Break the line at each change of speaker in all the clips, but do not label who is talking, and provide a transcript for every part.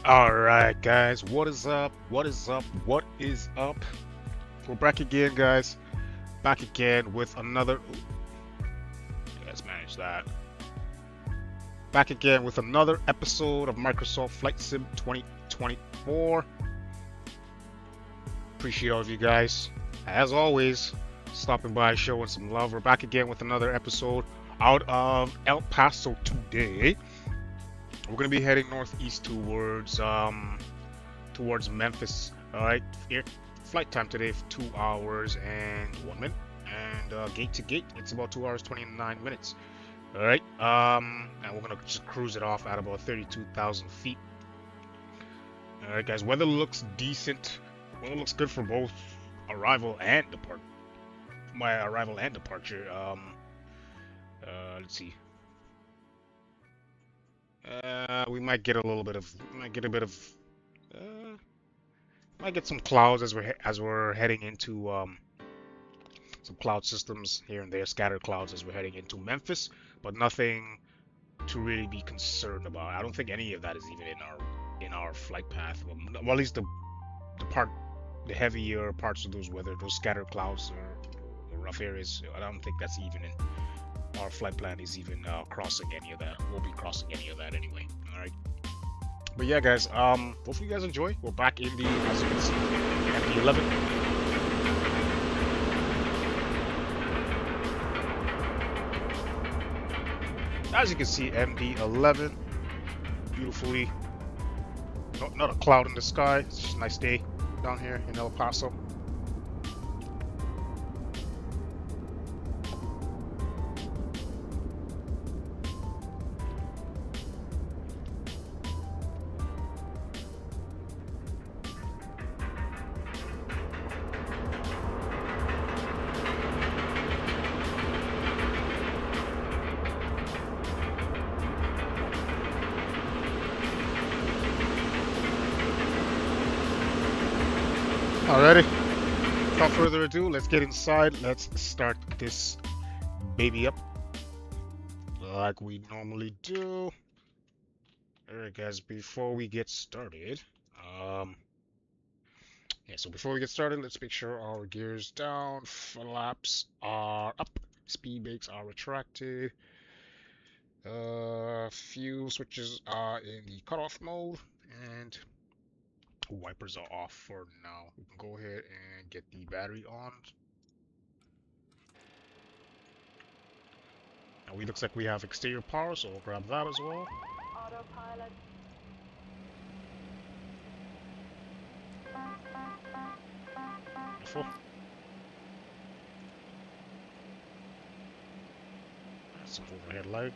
Alright guys, what is up? What is up? What is up? We're back again guys. Back again with another let's manage that. Back again with another episode of Microsoft Flight Sim 2024. Appreciate all of you guys. As always, stopping by, showing some love. We're back again with another episode out of El Paso today. We're gonna be heading northeast towards Memphis. Alright, flight time today for 2 hours and 1 minute. And gate to gate, it's about 2 hours 29 minutes. Alright, and we're gonna just cruise it off at about 32,000 feet. Alright guys, weather looks decent. Weather looks good for both arrival and departure. My arrival and departure. Let's see. We might get a little bit of, uh, might get some clouds as we're heading into some cloud systems here and there, scattered clouds as we're heading into Memphis, but nothing to really be concerned about. I don't think any of that is even in our flight path. Well, at least the heavier parts of those scattered clouds or rough areas. I don't think that's even in our flight plan is even crossing any of that. We'll be crossing any of that anyway. All right. But yeah, guys. Hopefully you guys enjoy. We're back in the, as you can see, MD11. As you can see, MD11, beautifully. Not a cloud in the sky. It's just a nice day down here in El Paso. Alrighty, without further ado, let's get inside. Let's start this baby up like we normally do. Alright guys, before we get started, so before we get started, let's make sure our gears down, flaps are up, speed brakes are retracted, fuel switches are in the cutoff mode, and wipers are off for now. We can go ahead and get the battery on. And looks like we have exterior power, so we'll grab that as well.
Autopilot.
Wonderful. Some overhead light.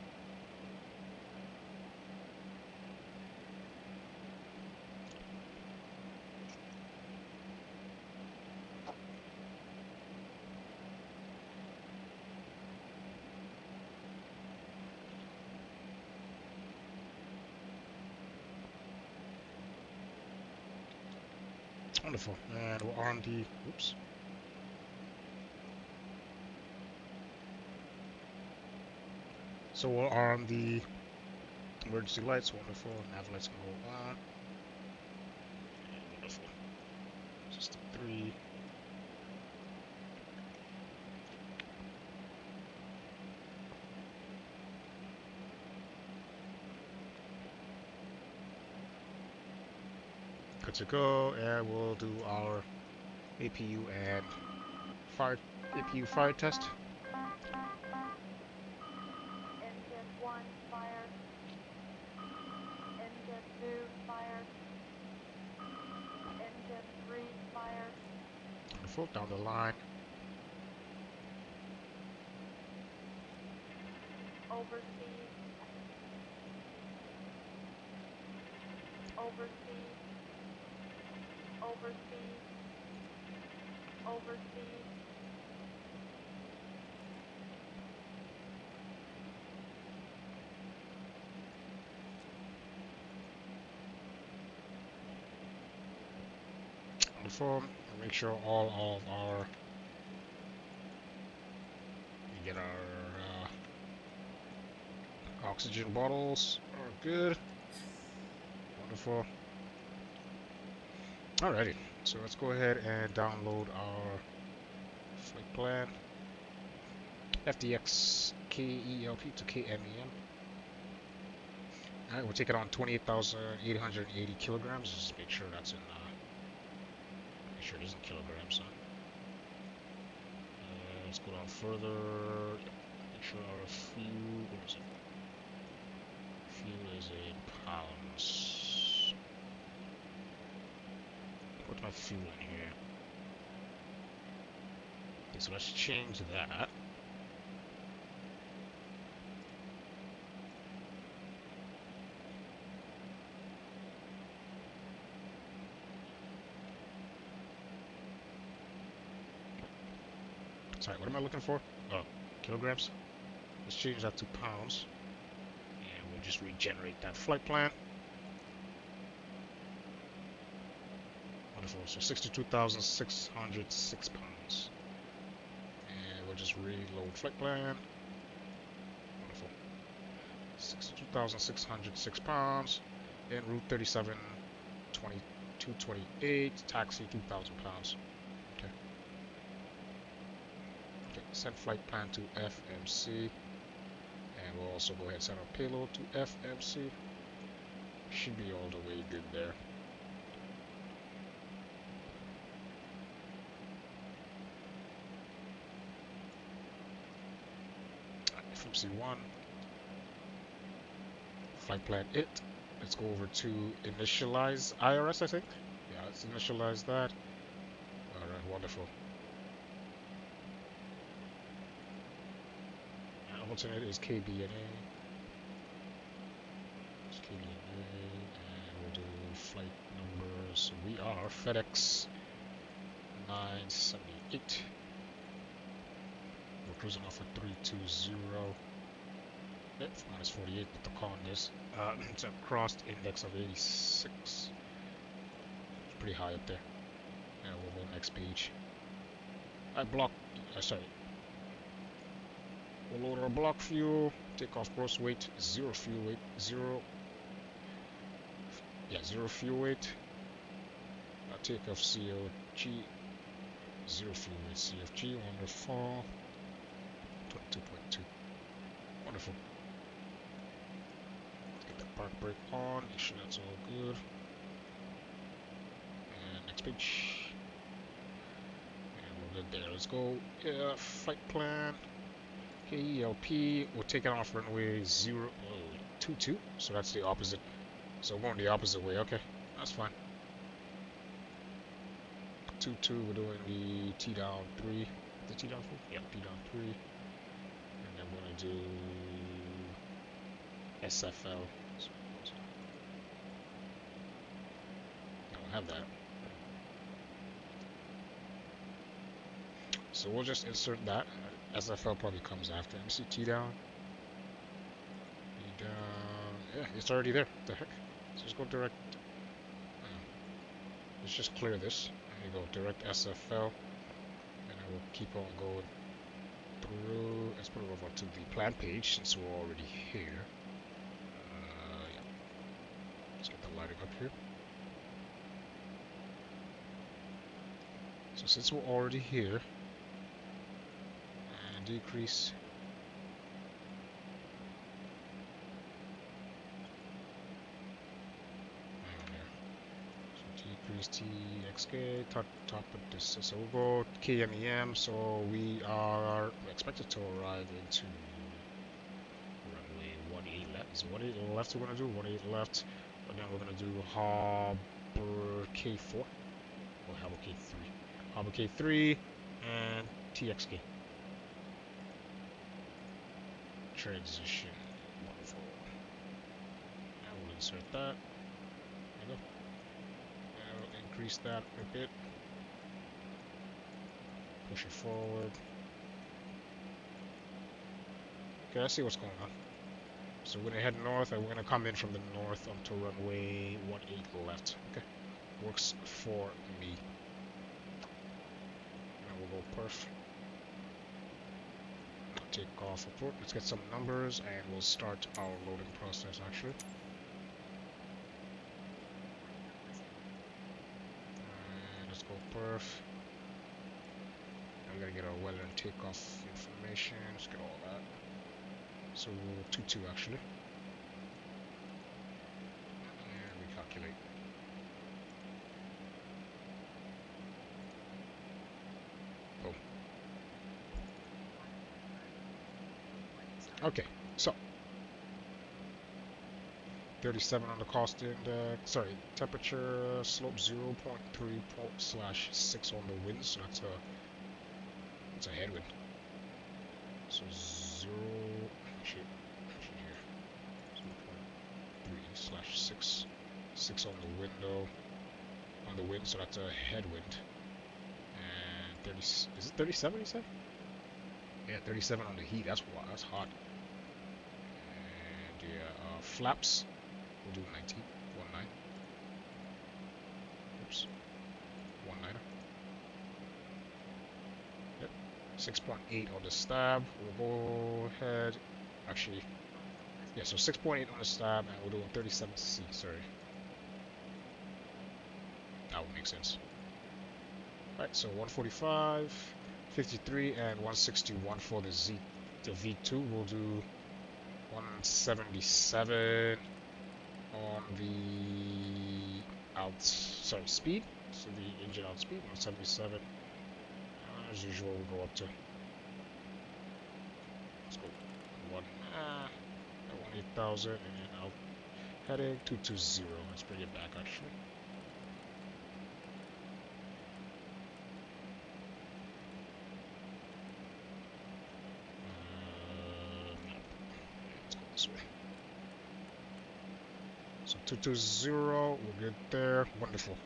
Wonderful. And we're on the, oops. So we're on the emergency lights. Wonderful. Nav lights can go on. And wonderful. System 3. Good to go, and we'll do our APU and APU fire test.
Engine 1 fire. Engine 2 fire. Engine 3 fire.
Wonderful. Down the line.
Overspeed. Overspeed. Overspeed. Overspeed.
Wonderful. Make sure all of our we get our oxygen bottles are good. Wonderful. Alrighty, so let's go ahead and download our flight plan. FDX KELP to KMEM. Alright, we'll take it on 28,880 kilograms. Just make sure that's in, make sure it is in kilograms. Let's go down further. Make sure our fuel, where is it? Fuel is in pounds. Put my fuel in here. Okay, so let's change that. Sorry, what am I looking for? Oh, kilograms. Let's change that to pounds. And we'll just regenerate that flight plan. Wonderful. So 62,606 pounds. And we'll just reload flight plan. Wonderful. 62,606 pounds. En route 37, 2228. Taxi 2,000 pounds. Okay. Okay. Send flight plan to FMC. And we'll also go ahead and send our payload to FMC. Should be all the way good there. FMC1. Flight plan it. Let's go over to initialize IRS, I think. Yeah, let's initialize that. Alright, wonderful. Alternate is KBNA. It's KBNA, and we'll do flight numbers. We are Fedex 978. We're cruising off at 320. Yep, minus 48 with the con is. It's a crossed index of 86. It's pretty high up there. Yeah, we'll go next page. I blocked. Sorry. We'll load our block fuel, take off gross weight, zero fuel weight, zero fuel weight. Take off COG, zero fuel weight, CFG, wonderful, 22.2, wonderful. Let's get the park brake on, make sure that's all good. And next page. And we're good there, let's go. Yeah, flight plan. KELP, we'll take it off runway 022, so that's the opposite. So we're going the opposite way, okay, that's fine. 22, we're doing the T down 3. The T down 4? Yep, T down 3. And then we're going to do SFL. I don't have that. So we'll just insert that. SFL probably comes after. Let me see, T down. T down. Yeah, it's already there. What the heck? So just go direct. Let's just clear this. There you go, direct SFL. And I will keep on going through. Let's put it over to the plan page since we're already here. Yeah. Let's get the lighting up here. So since we're already here, and decrease. TXK, top of this. So we'll go KMEM. So we are expected to arrive into runway 18 left. Is 18 left we're going to do? 18 left. And then we're going to do Harbor K4 or Harbor K3. Harbor K3 and TXK. Transition. Wonderful. And we'll insert that. There you go. Increase that a bit. Push it forward. Okay, I see what's going on. So we're gonna head north, and we're gonna come in from the north onto runway 18 left. Okay, works for me. And we'll go perf. Take off report. Let's get some numbers, and we'll start our loading process actually. go perf. I'm gonna get our weather and takeoff information. Let's get all that. So 2-2 actually. And recalculate. Boom. Okay, so 37 on the cost index. Sorry, temperature slope 0.3/6 on the wind. So that's a headwind. So 0. Actually here 0.3/6. 6 on the window. On the wind, so that's a headwind. And 30. Is it 37? You said? Yeah, 37 on the heat. That's hot. And yeah, flaps. We'll do 19. 19. Oops. 19. Yep. 6.8 on the stab. We'll go ahead. Actually, yeah, so 6.8 on the stab, and we're doing 37C. Sorry. That would make sense. Alright, so 145, 53, and 161 for the V2. We'll do 177 on the speed. So the engine out speed, 177. As usual, we'll go up to, let's go 18,000, and then out heading 220. Let's bring it back actually. So 220, we'll get there. Wonderful.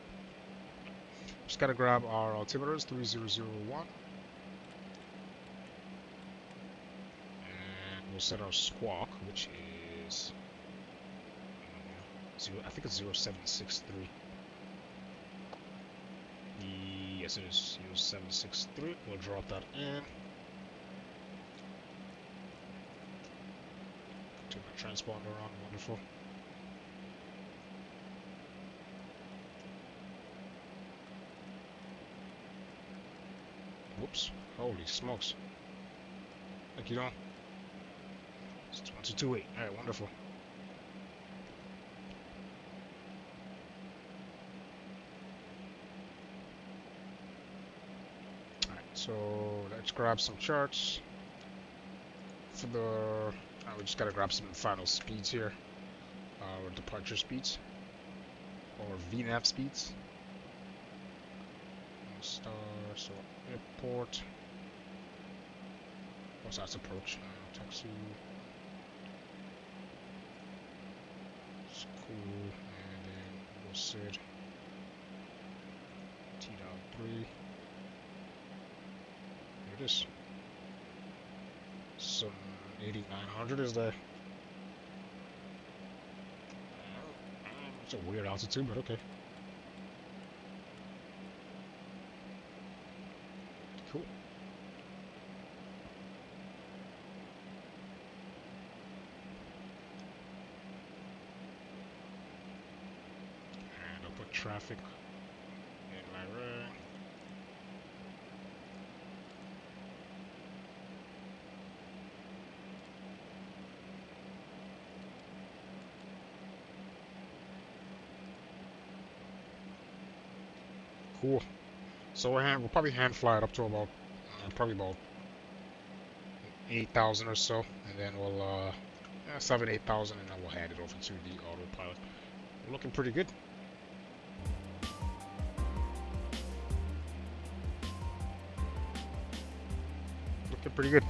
Just gotta grab our altimeters, 3001. And we'll set our squawk, which is, I think it's 0763. Yes, it is 0763. We'll drop that in. Turn the transponder on, wonderful. Whoops, holy smokes. Like you don't. It's 2228. Alright, wonderful. Alright, so let's grab some charts. For the. We just gotta grab some final speeds here. Or departure speeds. Or VNAV speeds. Star, so airport. What's that approach? Taxi. School, and then we'll sit T-3. Here it is. Some 8,900 is there. It's a weird altitude, but okay. Cool. And I'll put traffic in my ring. Cool. So we'll probably hand fly it up to about probably about 8,000 or so, and then we'll 7,000-8,000, and then we'll hand it over to the autopilot. We're looking pretty good. Looking pretty good.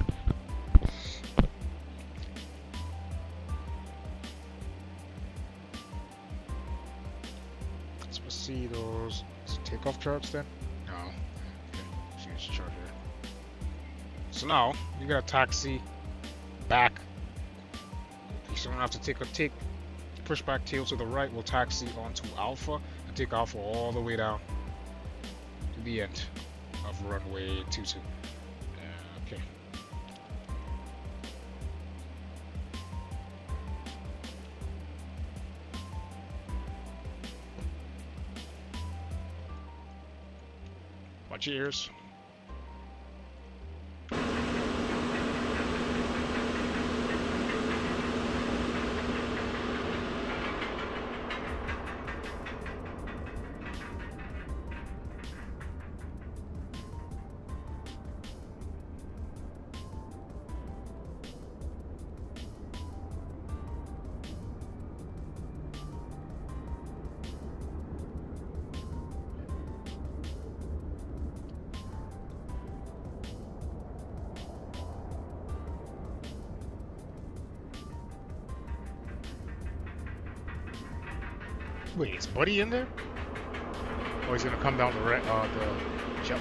Let's see those takeoff charts then. No. Okay. Change the chart here. So now you got a taxi back. So we don't have to push back tail to the right. We'll taxi onto Alpha and take Alpha all the way down to the end of runway 22. Okay. Watch your ears. Wait, is Buddy in there? Oh, he's gonna come down the jet.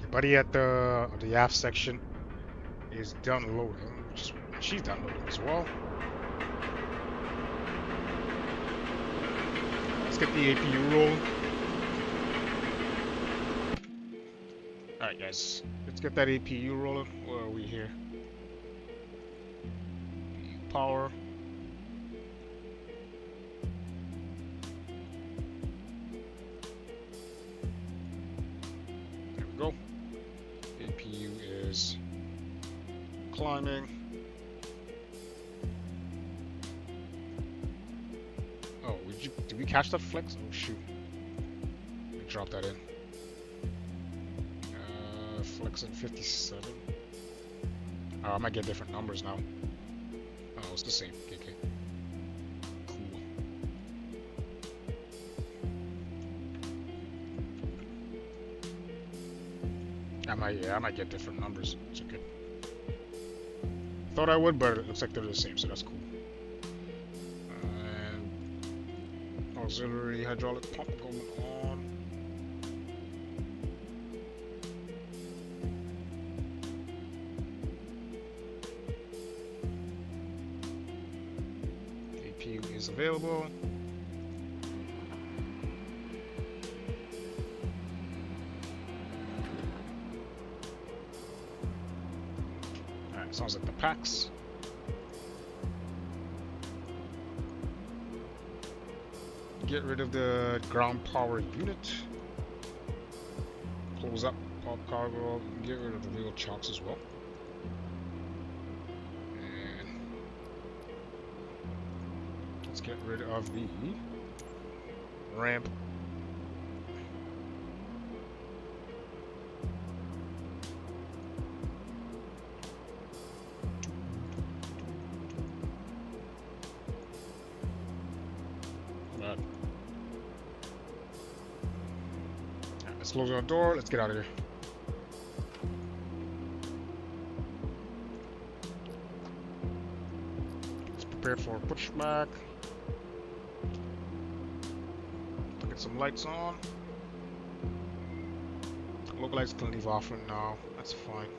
Buddy at the aft section is done loading. She's done loading as well. Let's get the APU rolling. Alright guys, let's get that APU rolling. Where are we here? Power. There we go. APU is climbing. Oh, did we catch that flex? Oh shoot. Let me drop that in. Flex in 57. Oh, I might get different numbers now. Oh, it's the same. Okay. Cool. I might get different numbers. It's okay. Thought I would, but it looks like they're the same, so that's cool. And auxiliary hydraulic pump going on. APU is available. Sounds like the packs. Get rid of the ground power unit. Close up pop cargo. Get rid of the wheel chocks as well. And let's get rid of the ramp. Let's close our door. Let's get out of here. Let's prepare for pushback. Get some lights on. Local lights can leave off for now. That's fine.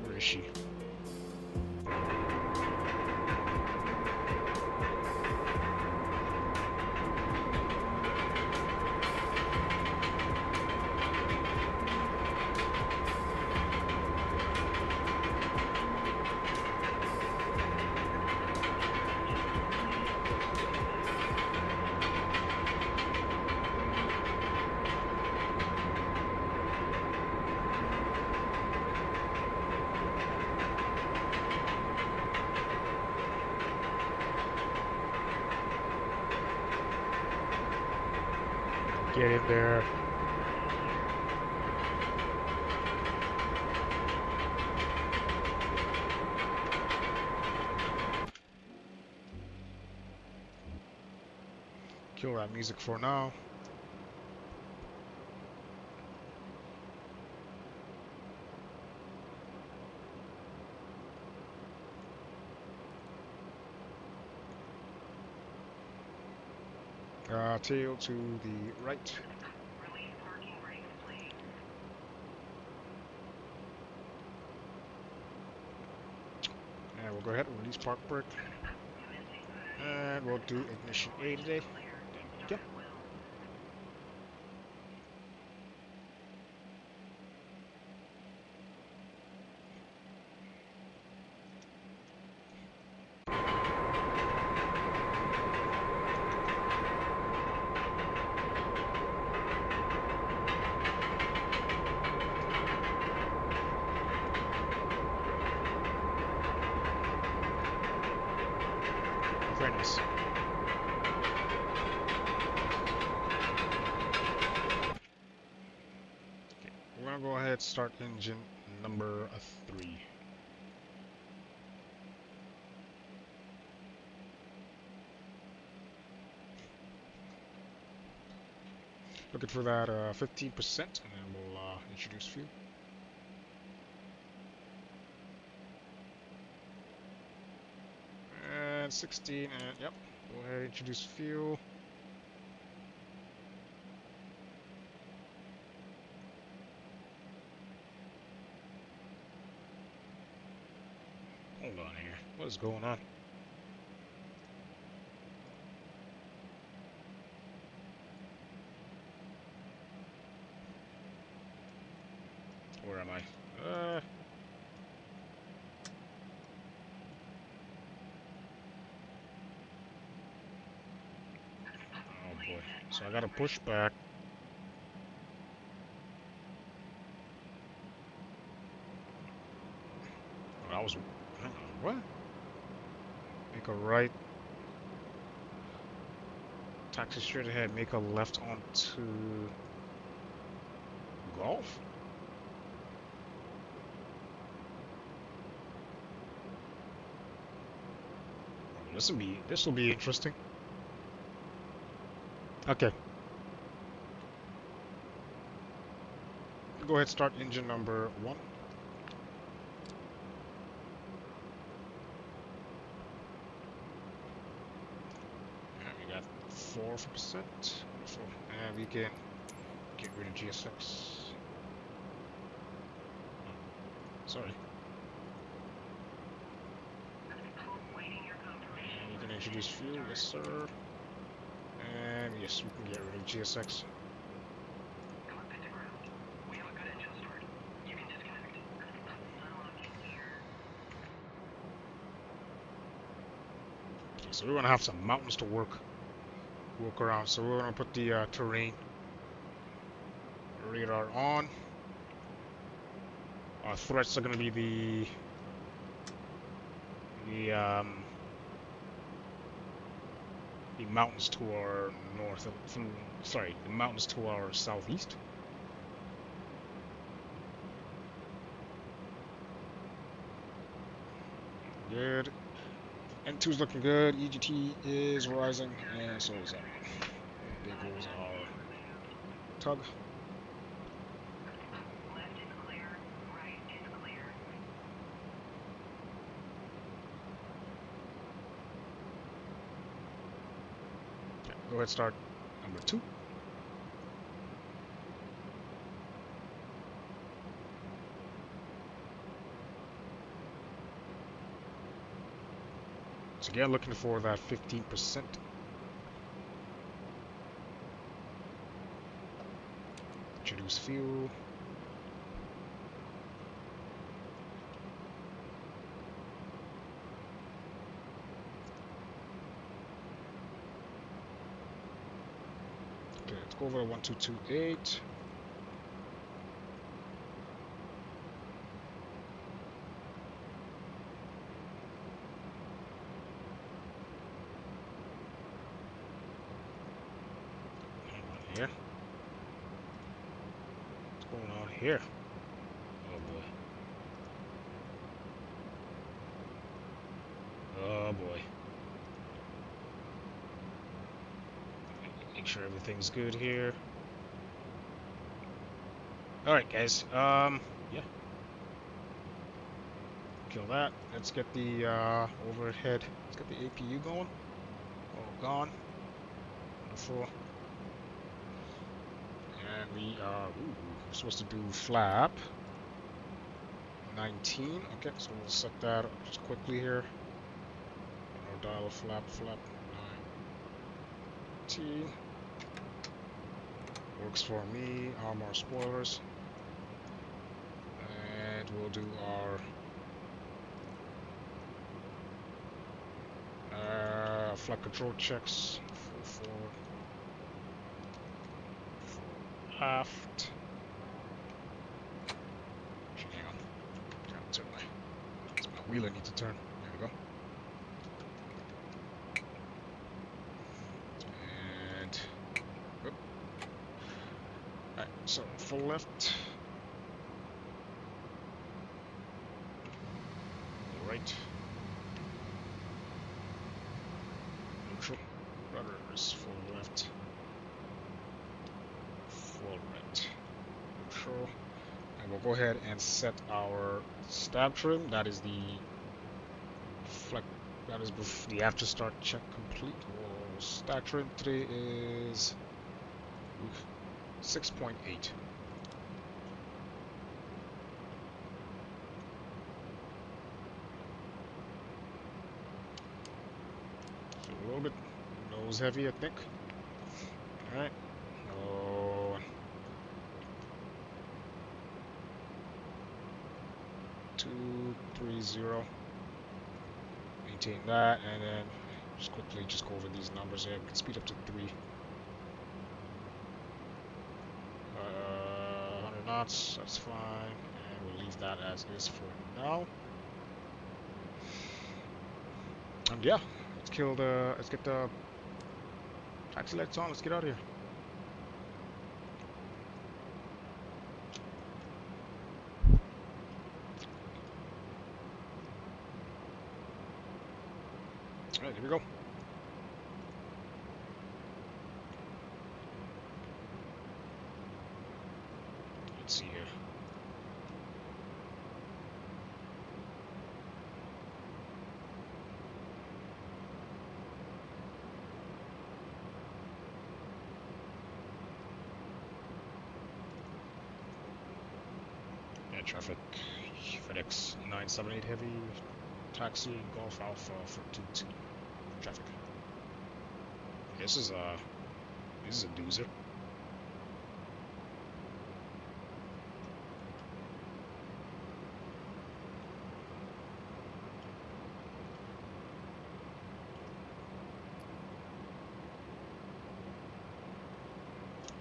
Where is she? Get in there. Kill that music for now. Tail to the right. And we'll go ahead and release park brake. And we'll do ignition A today. There we go. Very nice. Okay, we're gonna go ahead and start engine number 3. Looking for that 15%, and then we'll introduce fuel. And 16, and yep, go ahead and introduce fuel. Hold on here, what is going on? Where am I? Oh boy. So I gotta push back. Oh, that was... hang on, what? Make a right. Taxi straight ahead. Make a left onto... Golf? This will be interesting. Okay. Go ahead, start engine number 1. And we got 4%. Wonderful. And we can get rid of GSX. Oh, sorry. And you can introduce fuel, yes sir. And yes, we can get rid of GSX. Okay, so we're gonna have some mountains to work around. So we're gonna put the terrain radar on. Our threats are gonna be the mountains to our north, the mountains to our southeast. Good. N2's looking good. EGT is rising, and so is that. There goes our tug. Okay, go ahead, start number 2. So again, looking for that 15%. Introduce fuel. Okay, let's go over to 1228. Hang on here. here? Oh boy. Oh boy. Make sure everything's good here. Alright guys, yeah. Kill that. Let's get the overhead. Let's get the APU going. All gone. Wonderful. And we are we're supposed to do flap 19. Okay, so we'll set that up just quickly here. Our dial flap 19. Works for me. Armor spoilers. And we'll do our flight control checks. Full forward. Full aft. Actually, hang on. Gotta turn it's my wheel I need to turn. There we go. And whoop. Alright, so full left. Full right. Neutral. Rudders. Full left. Full right. Neutral. And we'll go ahead and set our stab trim. That is the the after start check complete. We'll stack trim today is 6.8. So a little bit nose heavy, I think. All right. Oh. 230. Maintain that, and then just quickly just go over these numbers here. We can speed up to 3. 100 knots, that's fine, and we'll leave that as is for now. And yeah, let's get the taxi lights on. Let's get out of here. Alright, here we go. Let's see here. Yeah, traffic. Fedex 978 heavy. Taxi Golf Alpha for 22. Traffic. This is a doozer.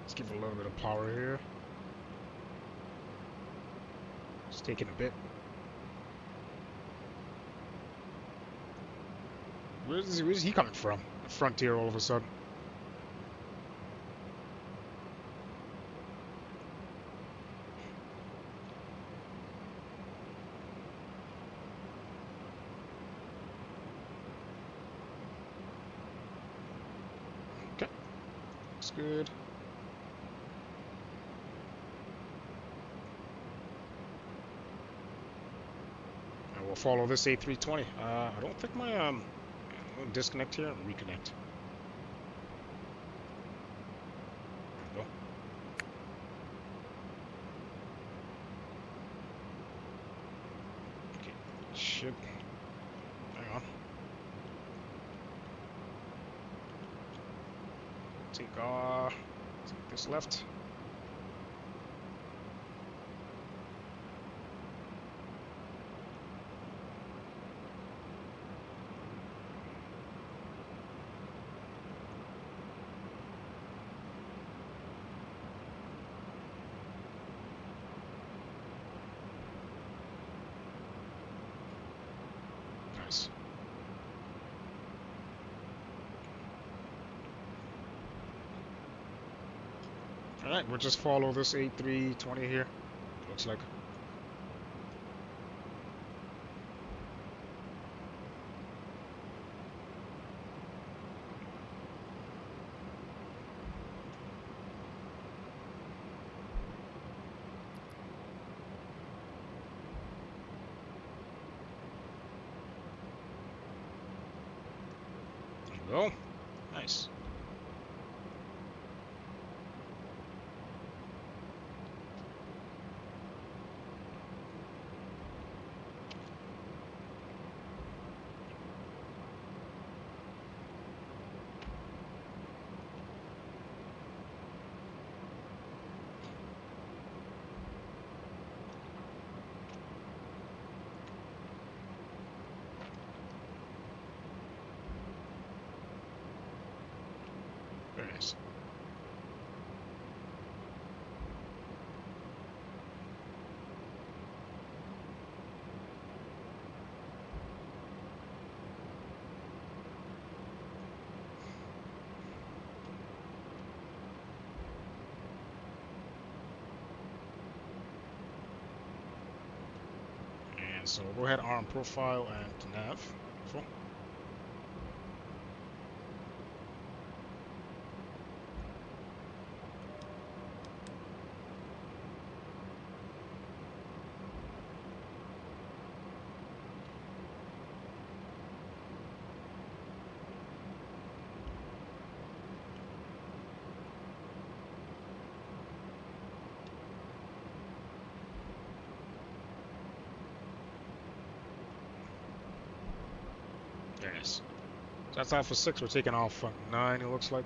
Let's give it a little bit of power here. It's taking a bit. Where's he coming from? Frontier all of a sudden. Okay. Looks good. And we'll follow this A320. I don't think my I'll disconnect here and reconnect. There we go. Okay, shit. Hang on. Take this left. Nice. Alright, we'll just follow this A320 here. looks like. There you go. Nice. Very nice. And so go ahead, arm profile and nav. Cool. Very nice. So that's Alpha 6. We're taking Alpha 9, it looks like.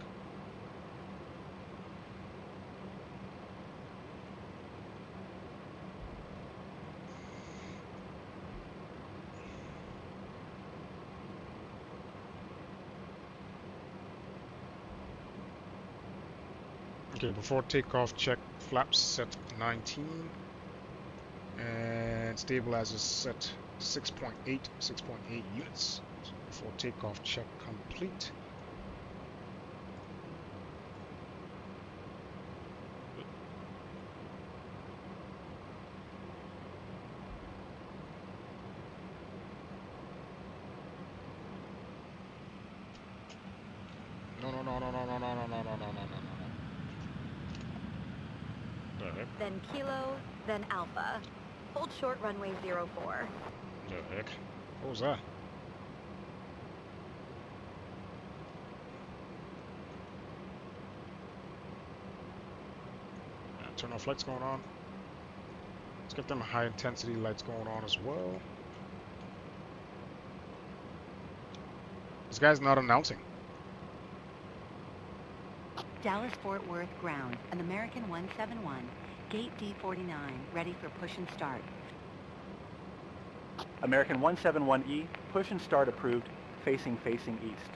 Okay, before takeoff, check flaps set 19. And stabilizers set 6.8 units. So before takeoff, check complete. No. The heck?
Then Kilo, then Alpha. Hold short runway 04.
The heck? What was that? Turn off lights going on. Let's get them high intensity lights going on as well. This guy's not announcing.
Dallas-Fort Worth ground, an American 171, gate D49, ready for push and start.
American 171E, push and start approved, facing east.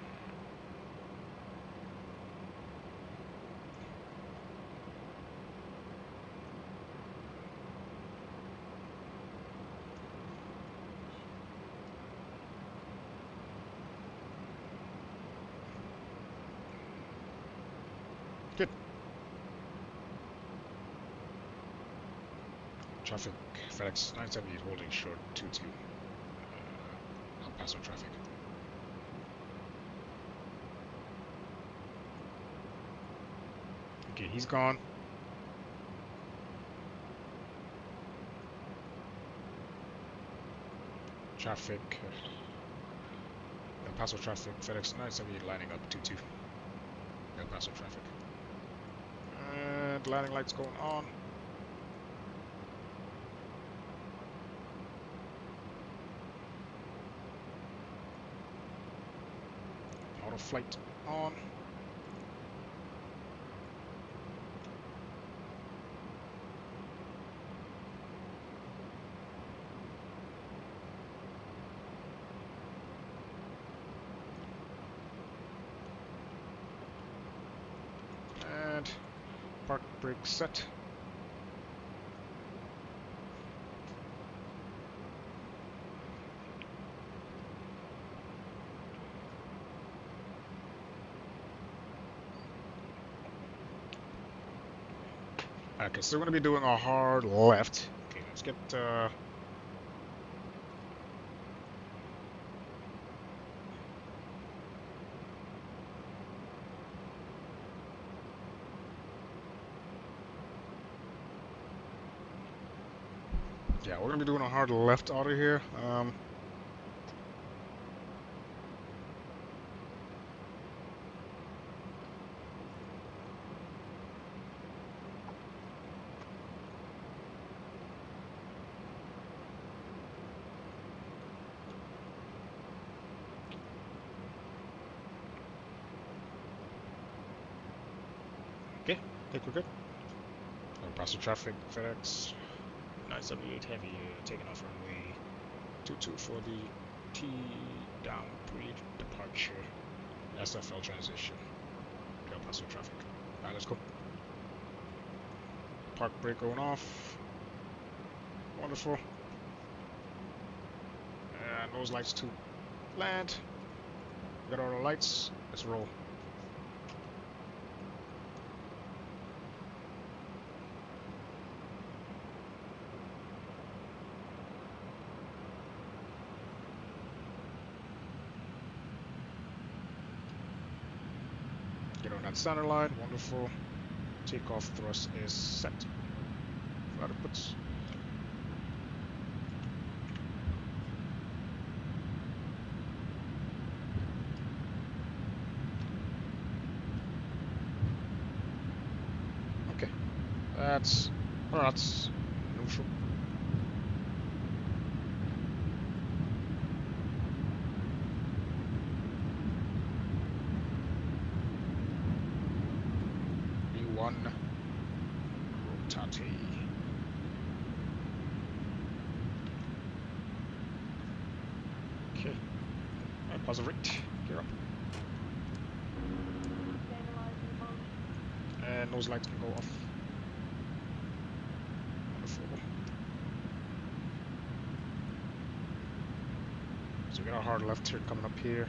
Good. Traffic, Fedex 978 holding short 22. El Paso traffic. Okay, he's gone. Traffic. El Paso traffic, Fedex 978 lining up 22. El Paso traffic. And landing lights going on. Auto flight on. And park brake set. Okay, so we're going to be doing a hard left. get yeah, we're gonna be doing a hard left out of here. Okay, I think we're good. Paso traffic, Fedex, 978 heavy, taking off runway 22 for the T down pre-departure SFL transition. El Paso traffic. Alright, let's go. Park brake going off. Wonderful. And those lights to land. Got all the lights. Let's roll. Get on that center line. Wonderful. Takeoff thrust is set. Flight inputs. Okay. That's neutral. B1 rotate. Okay. Alright, pause the rate. Gear up.
Stabilizing motion.
And those lights can go off. Wonderful. So we got a hard left turn coming up here.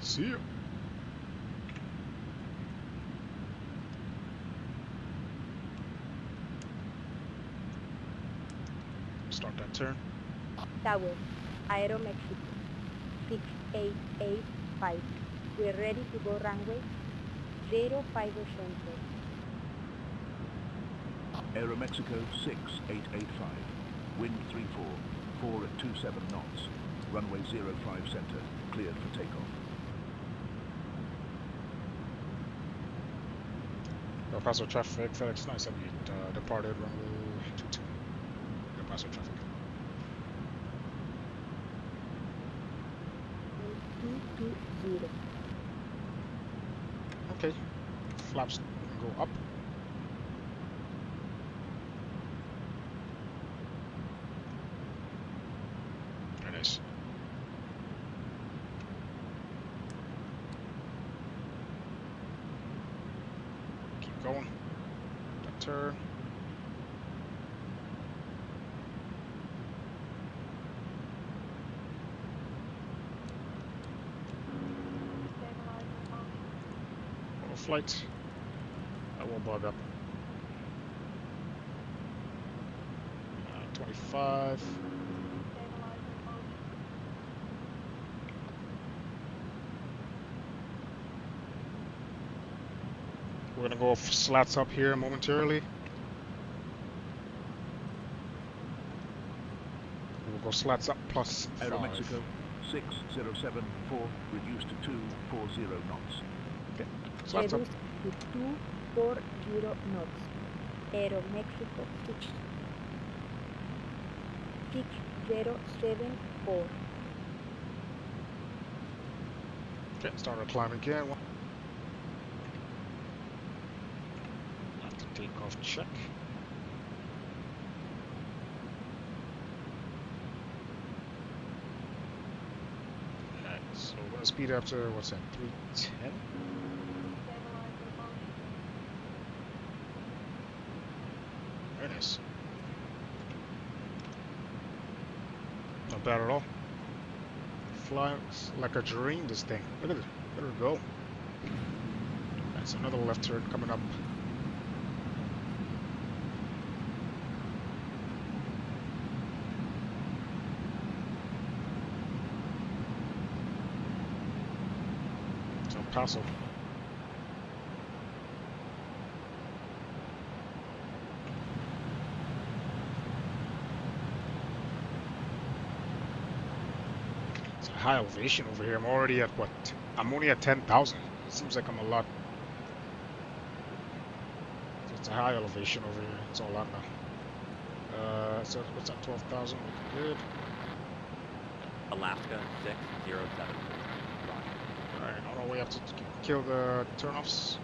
See you. Start that turn.
Tower, Aero Mexico, 6885. We're ready to go runway 05 center.
Aero Mexico 6885. Wind 34. 4 at 27 knots. Runway 05 center. Cleared for takeoff.
El Paso traffic, Fedex 978 departed runway 22. El Paso traffic.
220.
Okay. Flaps can go up. Very nice. Keep going. That turn.
Stabilizing motion.
Auto flight. That will bug up. 25.
Stabilizing motion.
We're gonna go slats up here momentarily. We'll go slats up plus
Aero
5.
Mexico 6074. Reduced to 240 knots.
Okay, slats up.
Reduced to 240 knots. Aero Mexico 6074.
Okay, start our climb again. Have to take off check. Alright, so we're gonna speed up to what's that, 310?
Stabilizing motion.
Very nice. Not bad at all. Flies like a dream, this thing. Look at it. Look at her go. That's another left turn coming up. Paso. It's a high elevation over here. I'm already at what? I'm only at 10,000. It seems like I'm a lot. So it's a high elevation over here. It's all out now. So what's that? 12,000. Good.
Alaska 607.
Alright, on our way up to kill the turnoffs.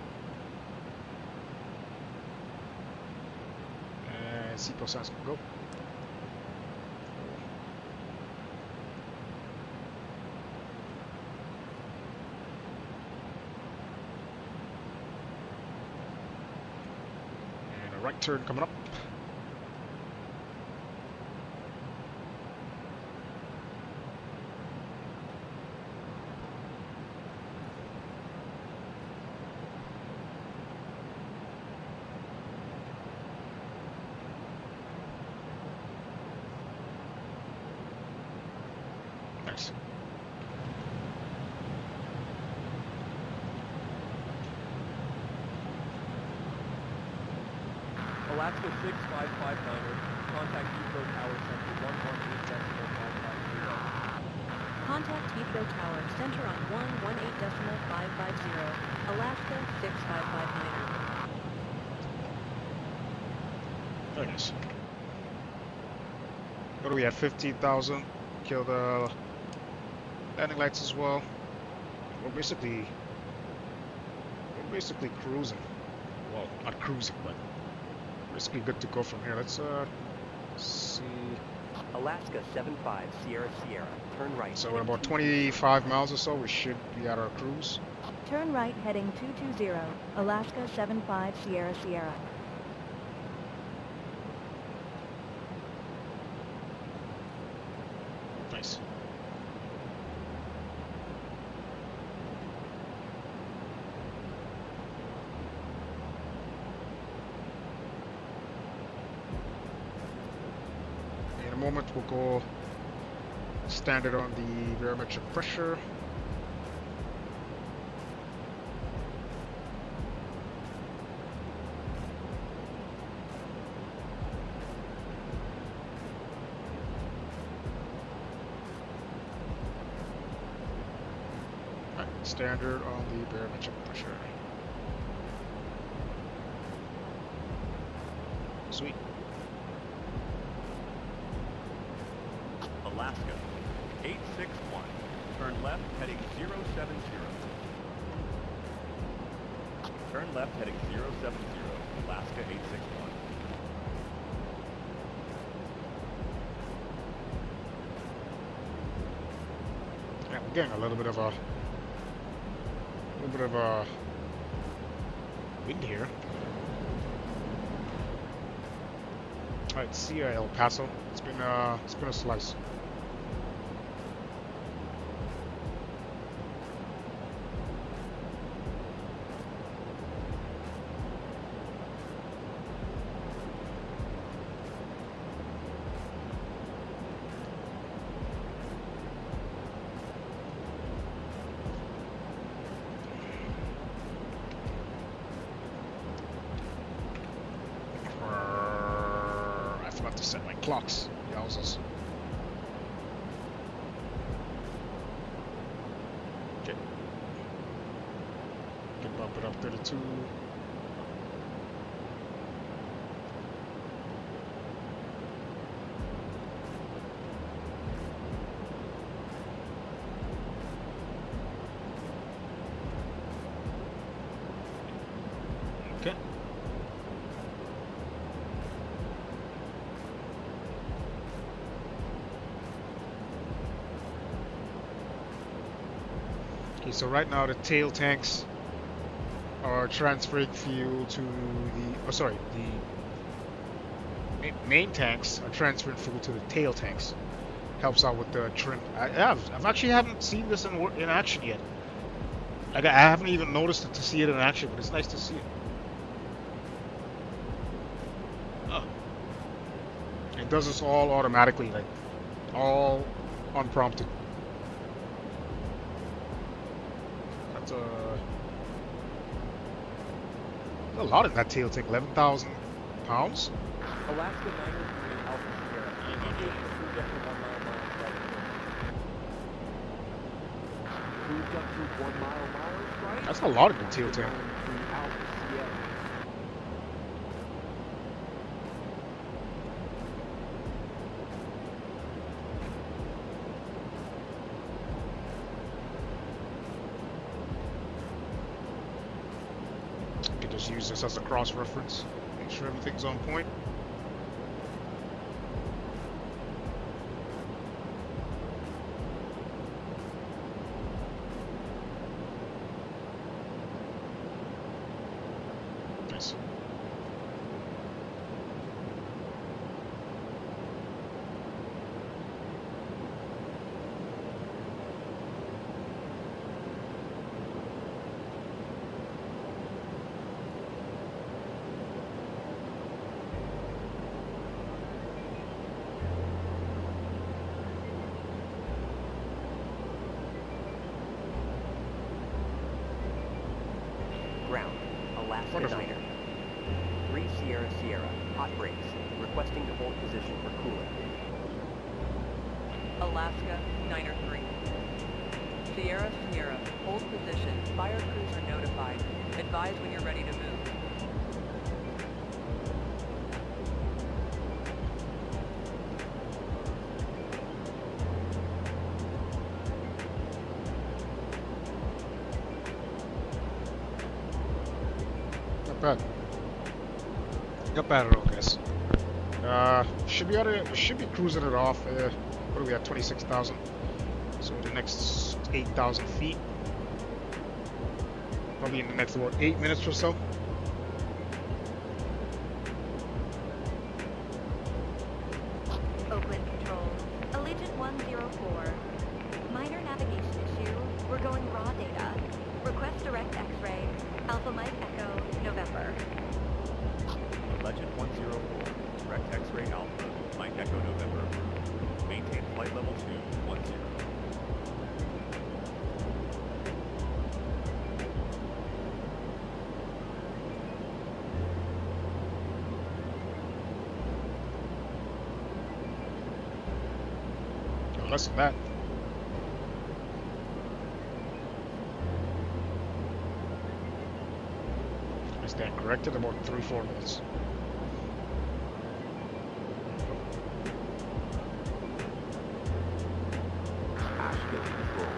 And seatbelt signs can go. And a right turn coming up. Nice.
Alaska 6559er, contact Heathrow Tower Center 118.550.
Contact Heathrow Tower, center on 118.550, Alaska 6559er.
Very nice. What are we at? 15,000. Kill the landing lights as well. We're basically cruising. Well, not cruising, but basically good to go from here. Let's see.
Alaska 75 Sierra Sierra, turn right.
So we're about 25 miles or so. We should be at our cruise.
Turn right heading 220, Alaska 75 Sierra Sierra.
Nice. In a moment, we'll go standard on the barometric pressure. Standard on the barometric pressure. Sweet.
Alaska 861, turn left heading 070. Turn left heading 070, Alaska 861.
Yeah, we're getting a little bit of a wind here. Alright, see you, El Paso. It's been a slice. Set my clocks. Yowzers. Okay. Can bump it up 32. Okay. Okay, so right now the tail tanks are transferring fuel to the, the main tanks are transferring fuel to the tail tanks. Helps out with the trim. I've actually haven't seen this in action yet. Like, I haven't even noticed it to see it in action, but it's nice to see it. Oh. It does this all automatically, like all unprompted. a lot in that tail tank. 11,000 pounds.
Alaska 903 Alpha Sierra. Deviation approved up to 1 mile miles right. Approved up to 1 mile miles right.
That's a lot in the tail tank.
903 Alpha Sierra.
You can just use this as a cross-reference. Make sure everything's on point. Nice.
Ground, Alaska
Wonderful.
Niner. 3 Sierra Sierra, hot brakes, requesting to hold position for cooling.
Alaska, Niner 3. Sierra Sierra, hold position, fire crews are notified. Advise when you're ready to move.
Not bad. Not bad at all, guys. Should be should be cruising it off. What are we at? 26,000. So the next 8,000 feet. Probably in the next, what, 8 minutes or so.
Oakland Control. Allegiant 104. Minor navigation issue. We're going raw data. Request direct X-ray. Alpha Mike Echo, November.
Legend 104, direct X-ray Alpha, Mike Echo November approved. Maintain flight level 210.
No, less than that. I stand corrected about 3-4 minutes.
Alaska Control.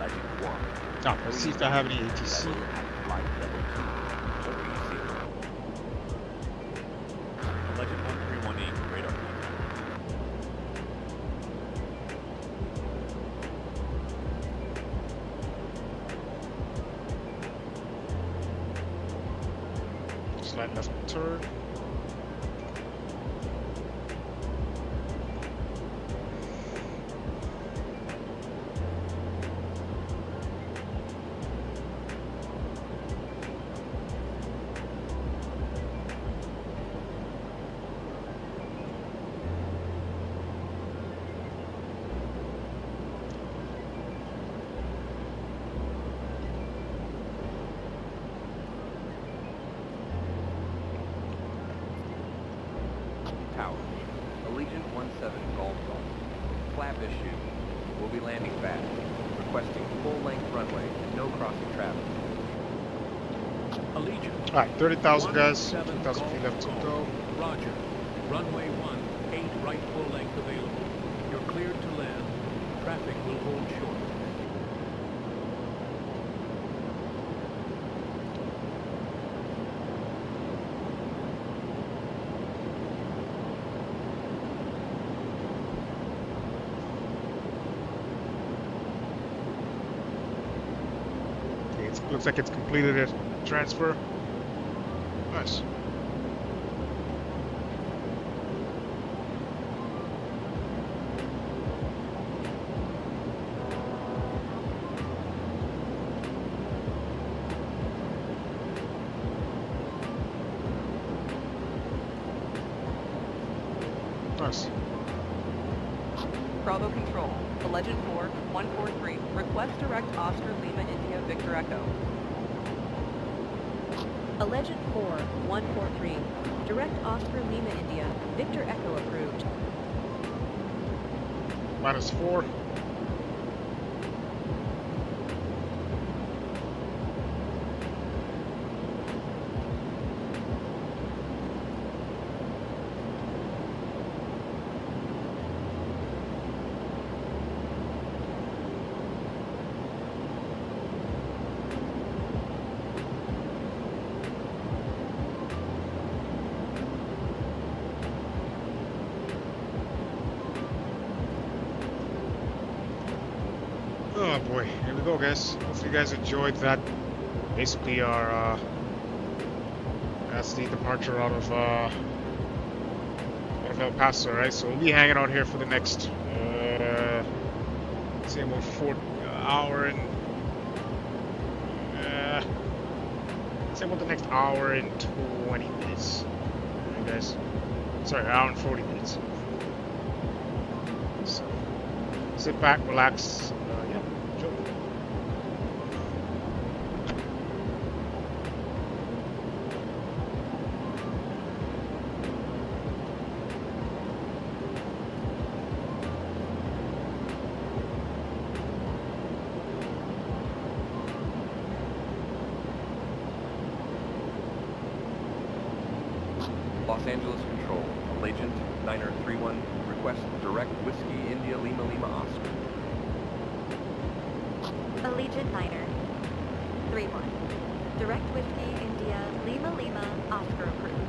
Legend 1.
Now, let's see if I have any ATC.
Level at flight level 2. OPC.
Legend 131E, radar contact.
Slight left turn.
Tower. Allegiant 17 Golf Golf. Flap issue. We'll be landing fast. Requesting full-length runway and no crossing traffic.
Allegiant.
Alright, 30,000 guys.
17
2,000 feet left to go.
Roger. Runway 1, 8 right full length available. You're cleared to land. Traffic will hold short.
Okay, looks like it's completed it. Transfer. Nice. Nice.
Bravo Control, Legend 4, 143. Request direct Oscar Lima India Victor Echo.
Alleged 4, 143. Direct Oscar Lima India, Victor Echo approved.
-4. Oh boy, here we go, guys. Hopefully you guys enjoyed that. Basically that's the departure out of El Paso, right? So we'll be hanging out here for the next let's say about 4 hour and let's say about the next hour and 20 minutes. Alright guys. Sorry, hour and 40 minutes. So sit back, relax, yeah, enjoy.
Los Angeles Control, Agent Niner 31, request direct Whiskey India Lima Lima Oscar.
Allegiant Niner 31. Direct Whiskey India Lima Lima Oscar approved.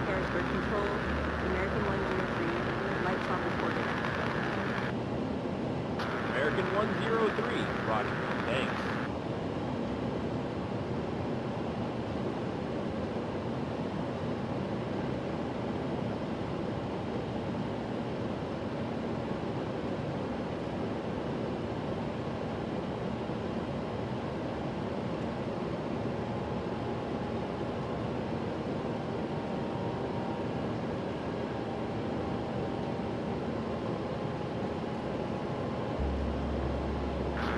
Harrisburg Control, American 103, lights on reported.
American 103, roger. Thanks.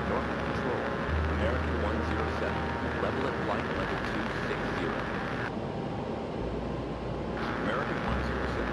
Norfolk Control, American 107, level at flight level 260. American 107.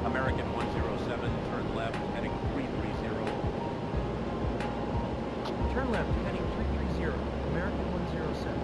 American 107, turn left, heading 330.
Turn left, heading 330, American 107.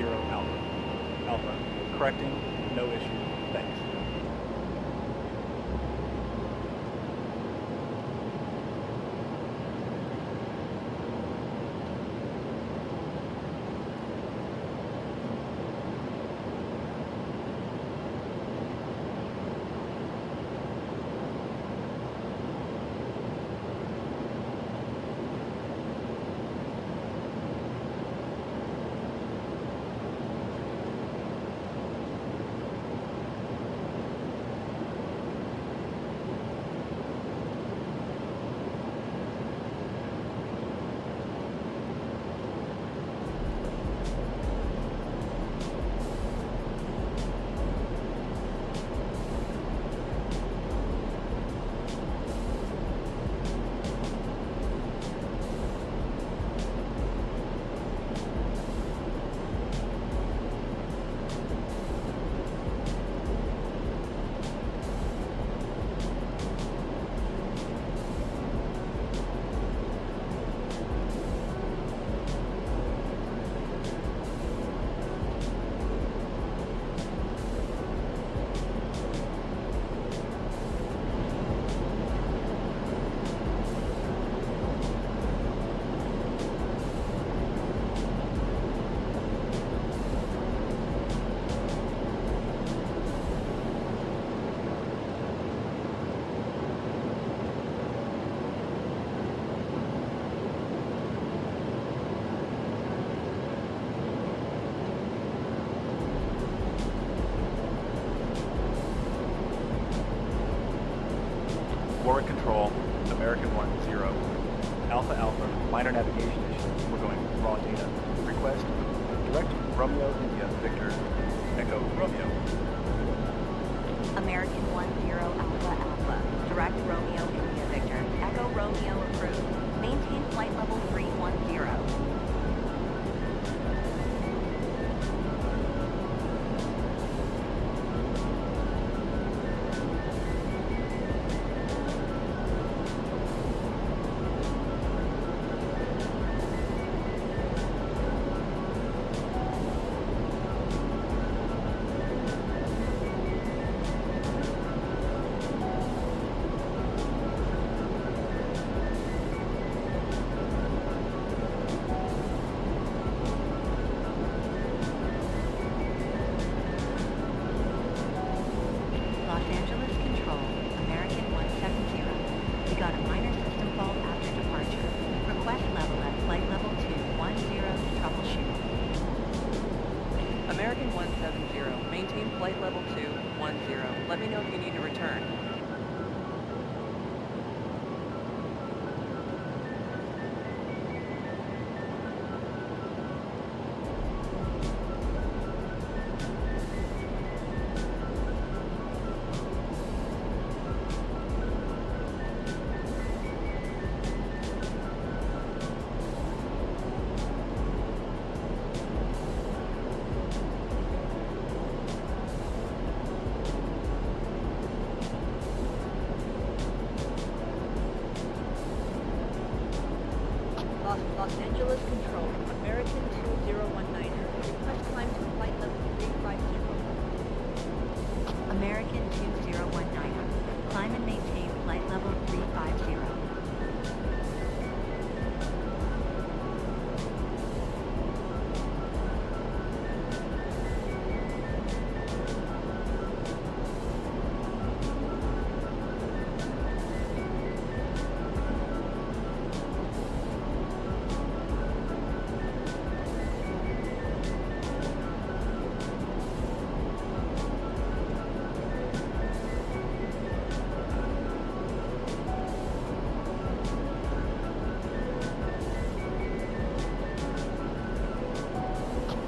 Alpha. Alpha, correcting, no issue, thanks. Forward control, American 1-0. Alpha Alpha, minor navigation issue. We're going raw data. Request, direct Romeo India Victor, Echo Romeo.
American 10 Alpha Alpha. Direct Romeo India Victor. Echo Romeo approved. Maintain flight level 310.
American 170, maintain flight level 210. Let me know if you need to return.
Los Angeles Control, American 2019. Request climb to flight level 350.
American 2019. Climb and maintain flight level 350.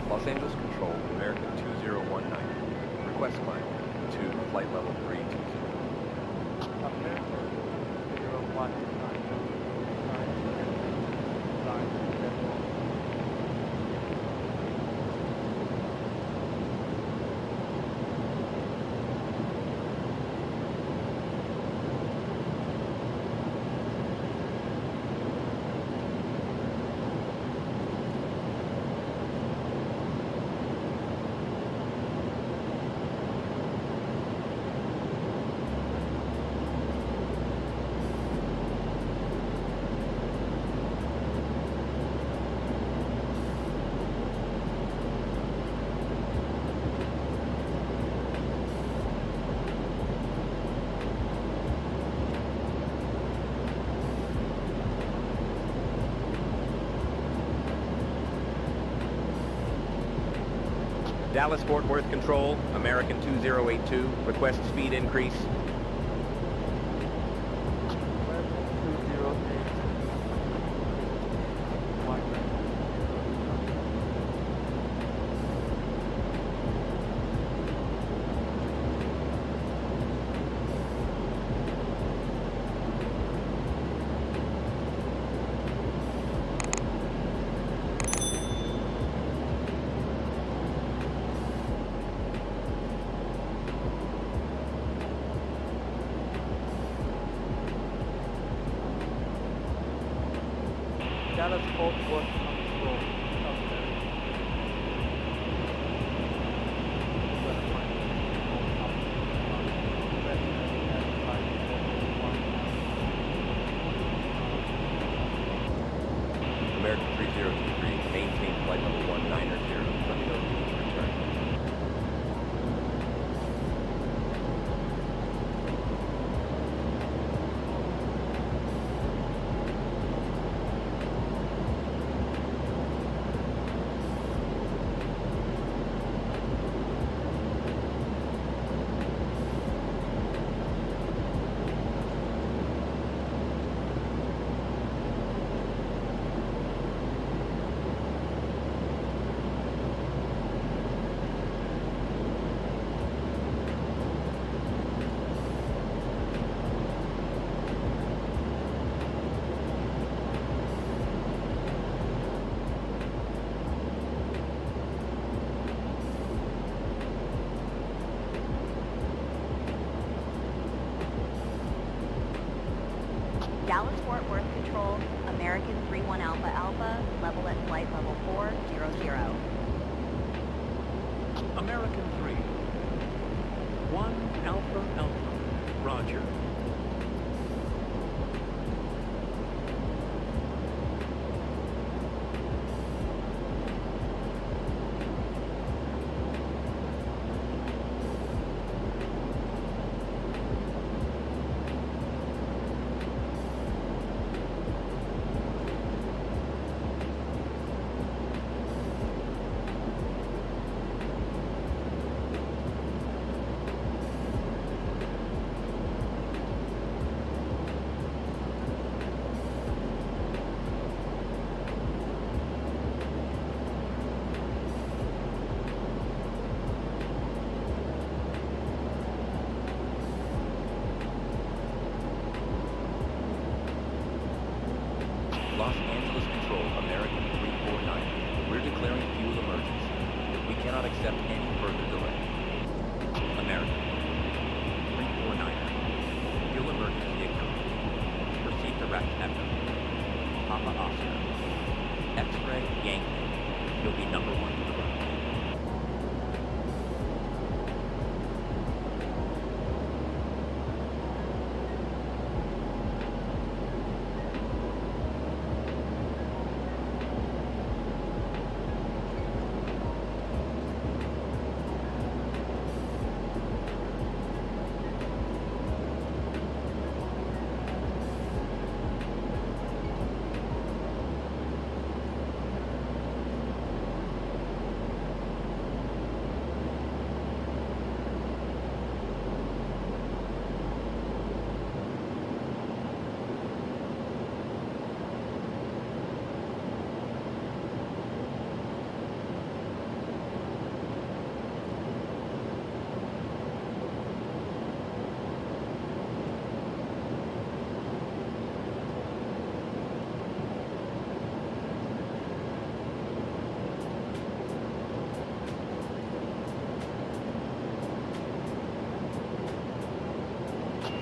Los Angeles Control, American 2019. Request climb to flight level 320.
American 019.
Dallas-Fort Worth Control, American 2082, request speed increase.
Dallas Fort Worth Control.
American 3023, maintain flight level 190, let me know if you need to return.
Dallas Fort Worth Control, American 31 Alpha Alpha, level at flight level 400.
American 3. 1 Alpha Alpha. Roger.
Los Angeles Control, American 349. We're declaring fuel emergency. We cannot accept any further delay. American 349. Fuel emergency acknowledged. Proceed direct echo. Papa Oscar. X-ray Yankee. You'll be number 1 to the right.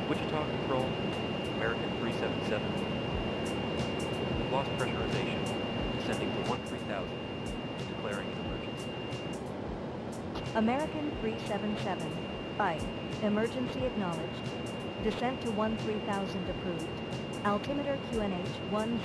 Wichita Control, American 377. We've lost pressurization, descending to 13,000, declaring an emergency.
American 377. Fight. Emergency acknowledged. Descent to 13,000 approved. Altimeter QNH 10.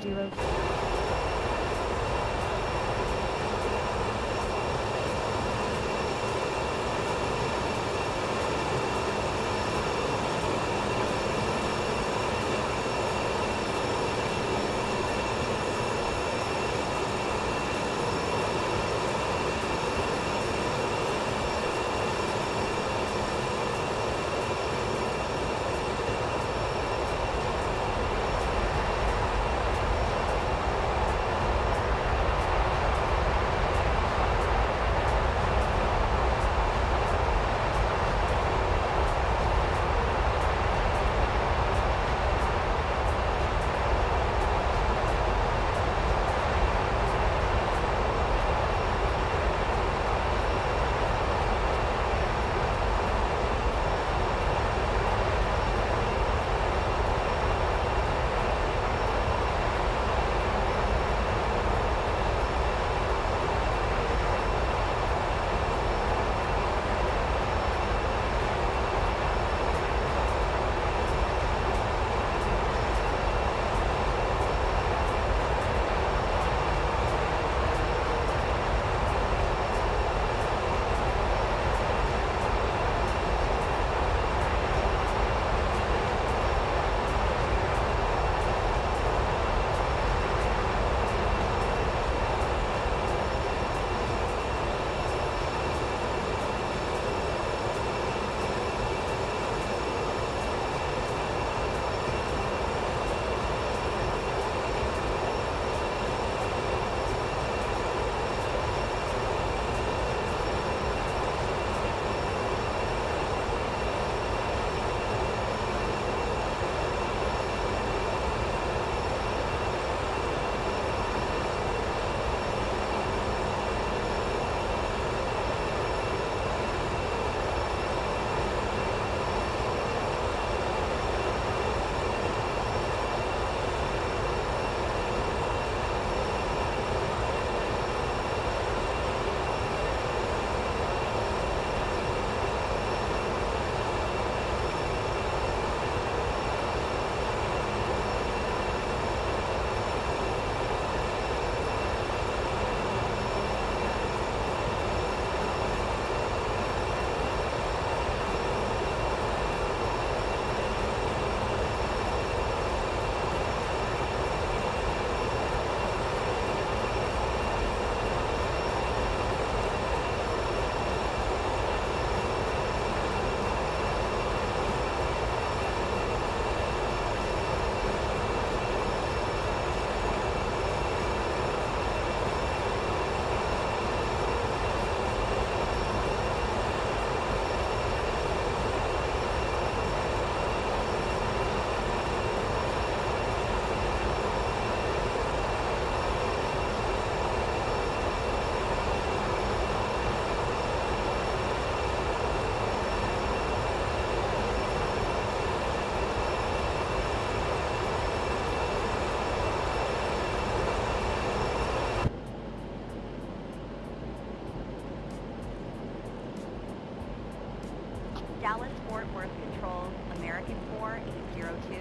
Dallas Fort Worth Control, American 4802.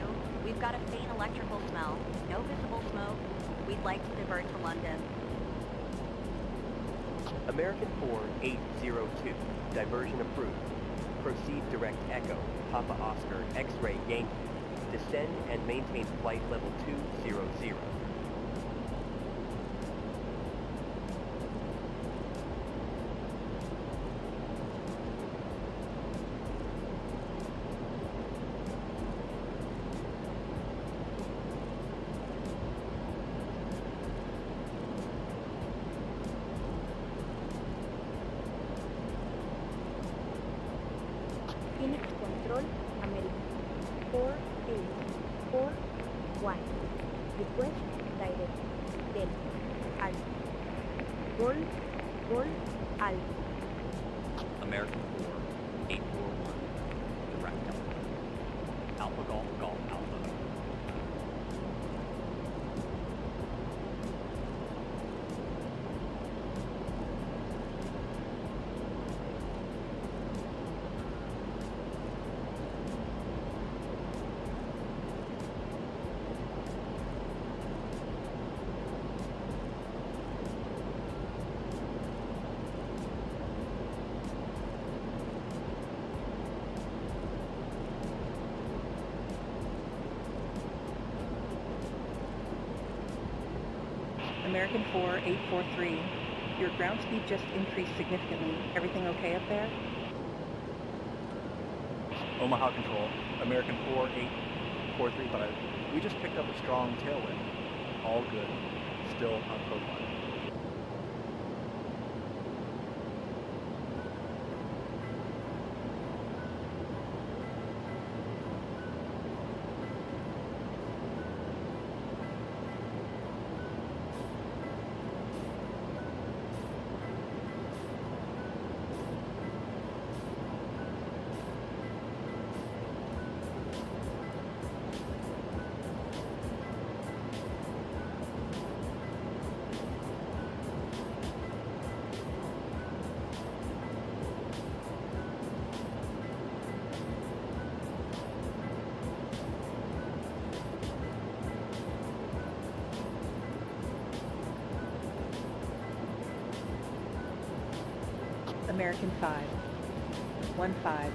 We've got a faint electrical smell. No visible smoke. We'd like to divert to London.
American 4802. Diversion approved. Proceed direct echo. Papa Oscar X-ray Yankee. Descend and maintain flight level 200.
Phoenix Control, American 4841. Request direct Kelp, Alpha. Golf, Alpha.
American 4841. Direct Alpha.
Alpha Golf Golf Alpha.
American 4843. Your ground speed just increased significantly. Everything okay up there?
Omaha Control, American 4843, but we just picked up a strong tailwind. All good. Still on code line.
American 515.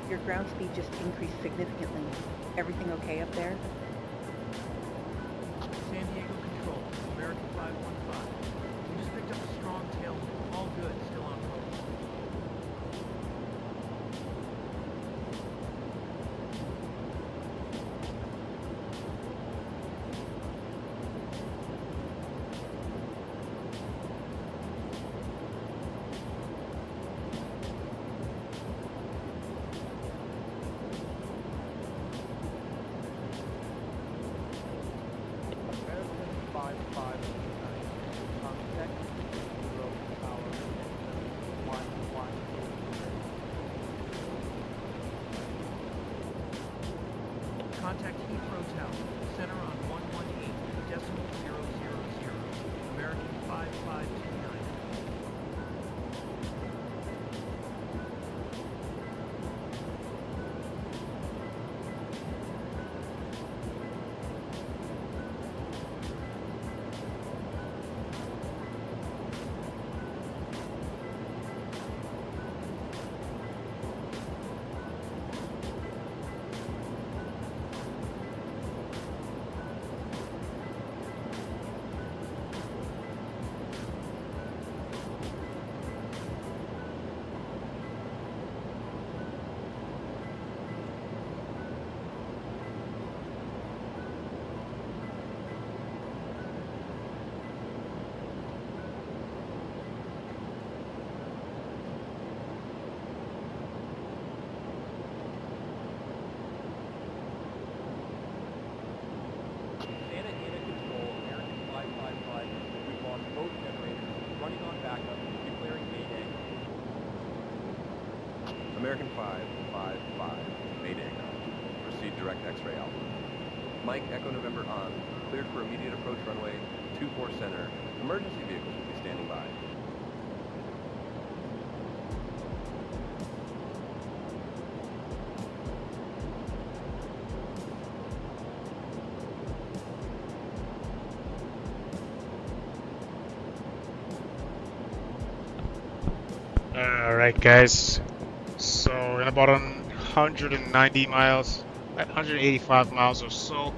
Your ground speed just increased significantly. Everything okay up there?
San Diego Control, American 515. We just picked up a strong tailwind. All good, still on course. Contact Heathrow Tower, center on 118.000, American 5529.
American 555, Mayday. Proceed direct X-ray Alpha. Mike Echo November on. Cleared for immediate approach runway 24 center. Emergency vehicles will be standing by.
Alright guys, so in about 190 miles, 185 miles or so,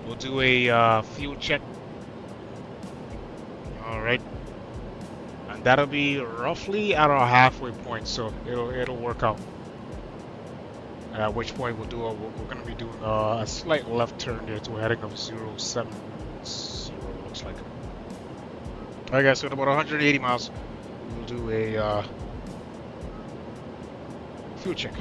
we'll do a fuel check. Alright, and that'll be roughly at our halfway point, so it'll work out. At which point we're going to be doing a slight left turn there to a heading of 070, looks like. Alright guys, so in about 180 miles, we'll do a fuel check.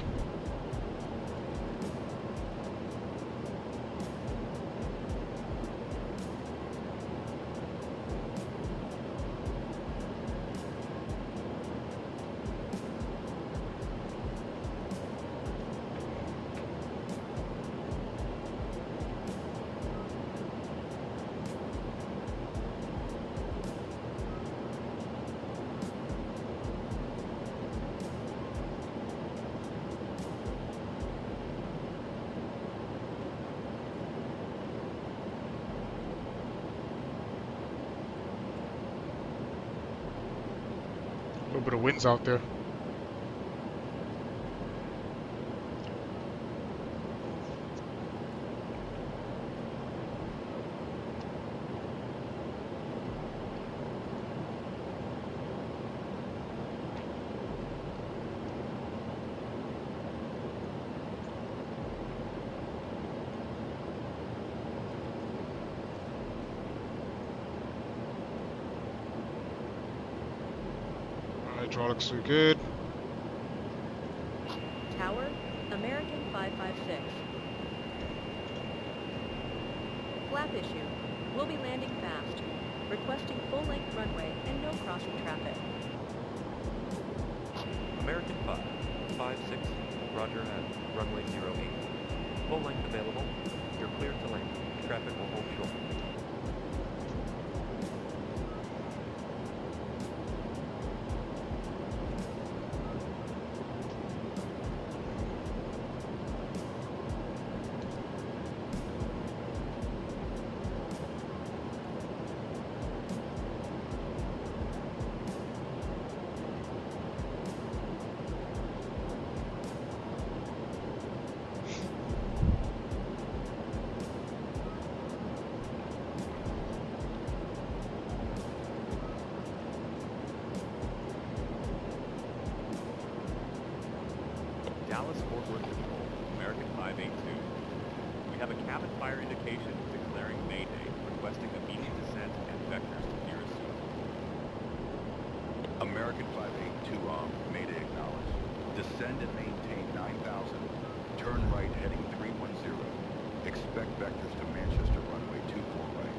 A little bit of winds out there. Hydraulics are good.
Tower, American 556. Flap issue. We'll be landing fast. Requesting full-length runway and no crossing traffic.
American 556, roger at runway 08. Full length available. You're cleared to land. Traffic will hold short. Dallas Fort Worth Control, American 582. We have a cabin fire indication declaring Mayday, requesting immediate descent and vectors to nearest zone.
American 582 Mayday acknowledged. Descend and maintain 9,000. Turn right heading 310. Expect vectors to Manchester runway 24 right.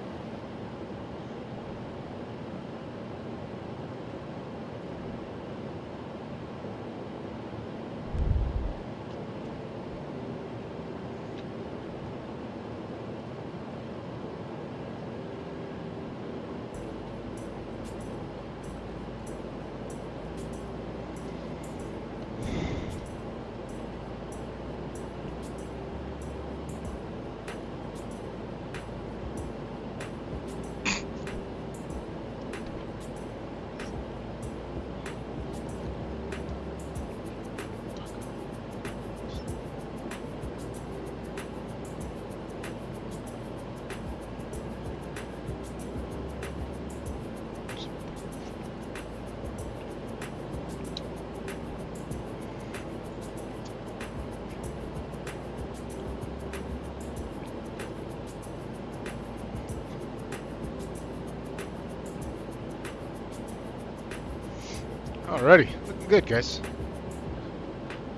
Alrighty, looking good, guys.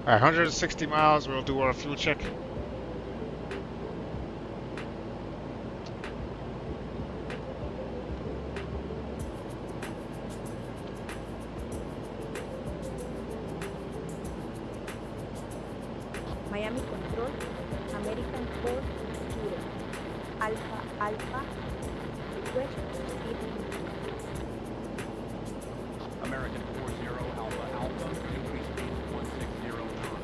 Alright, 160 miles, we'll do our fuel check.
Miami Control, American 4-0, Alpha Alpha, request speed limit.
American 40 Alpha Alpha, increase speed 160 knots.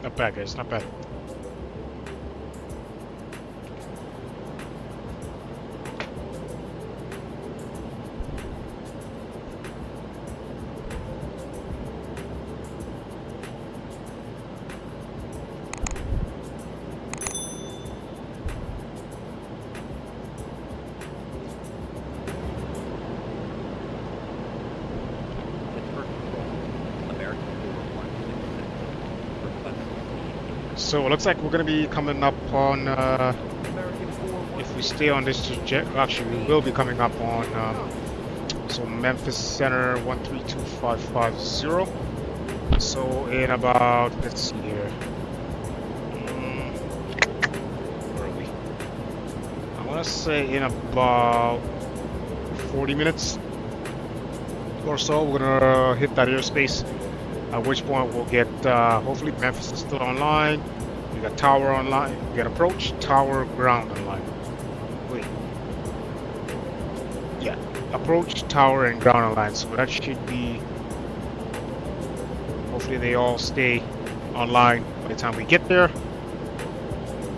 Not bad, guys. Not bad. So it looks like we're going to be coming up on, if we stay on this trajectory, actually we will be coming up on, so Memphis Center 132550. So in about, let's see here, where are we? I want to say in about 40 minutes or so, we're going to hit that airspace. At which point we'll get, hopefully Memphis is still online. We got tower online. We got approach, tower, ground online. Wait. Yeah, approach, tower, and ground online. So that should be, hopefully they all stay online by the time we get there.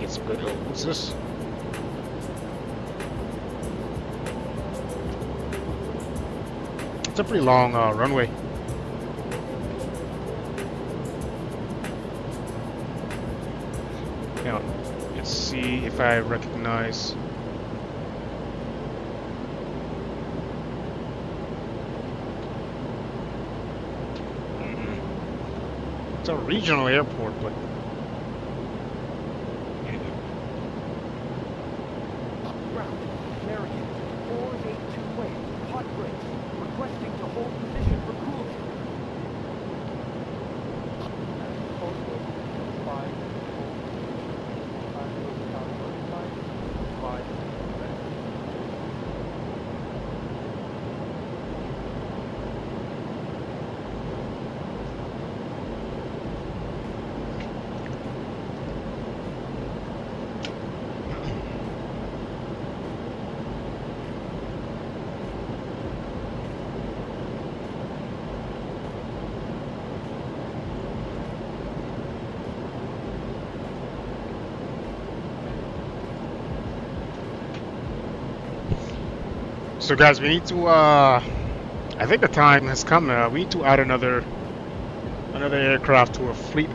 Get some good, what's this? It's a pretty long runway. Now, let's see if I recognize. It's a regional airport, but
Ground, American, 482 way, hot brakes, requesting to hold position for cooling.
so guys, we need to, I think the time has come. We need to add another aircraft to our fleet.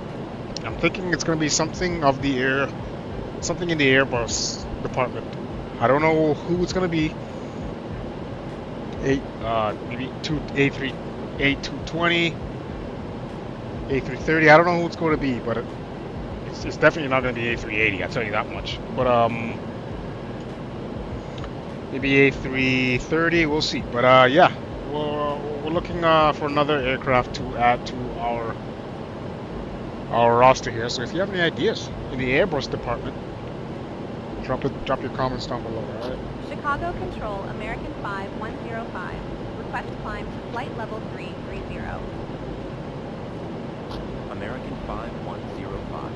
I'm thinking it's going to be something of the air, something in the Airbus department. I don't know who it's going to be. Maybe A220, A330. I don't know who it's going to be, but it's definitely not going to be A380. I'll tell you that much. But maybe A330. We'll see. But yeah, we're looking for another aircraft to add to our roster here. So if you have any ideas in the Airbus department, drop your comments down below. All right.
Chicago Control, American 5105. Request climb to flight level 330.
American 5105.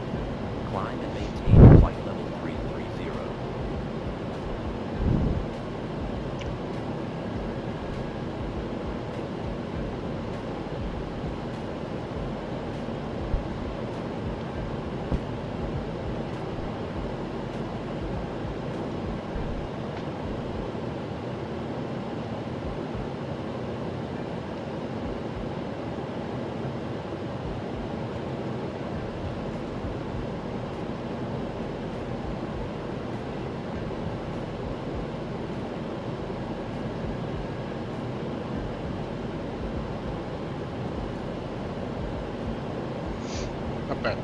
Climb and maintain flight level 330.
Not bad.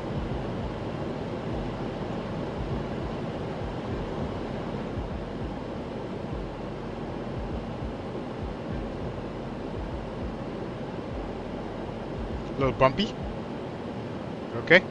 A little bumpy. Okay.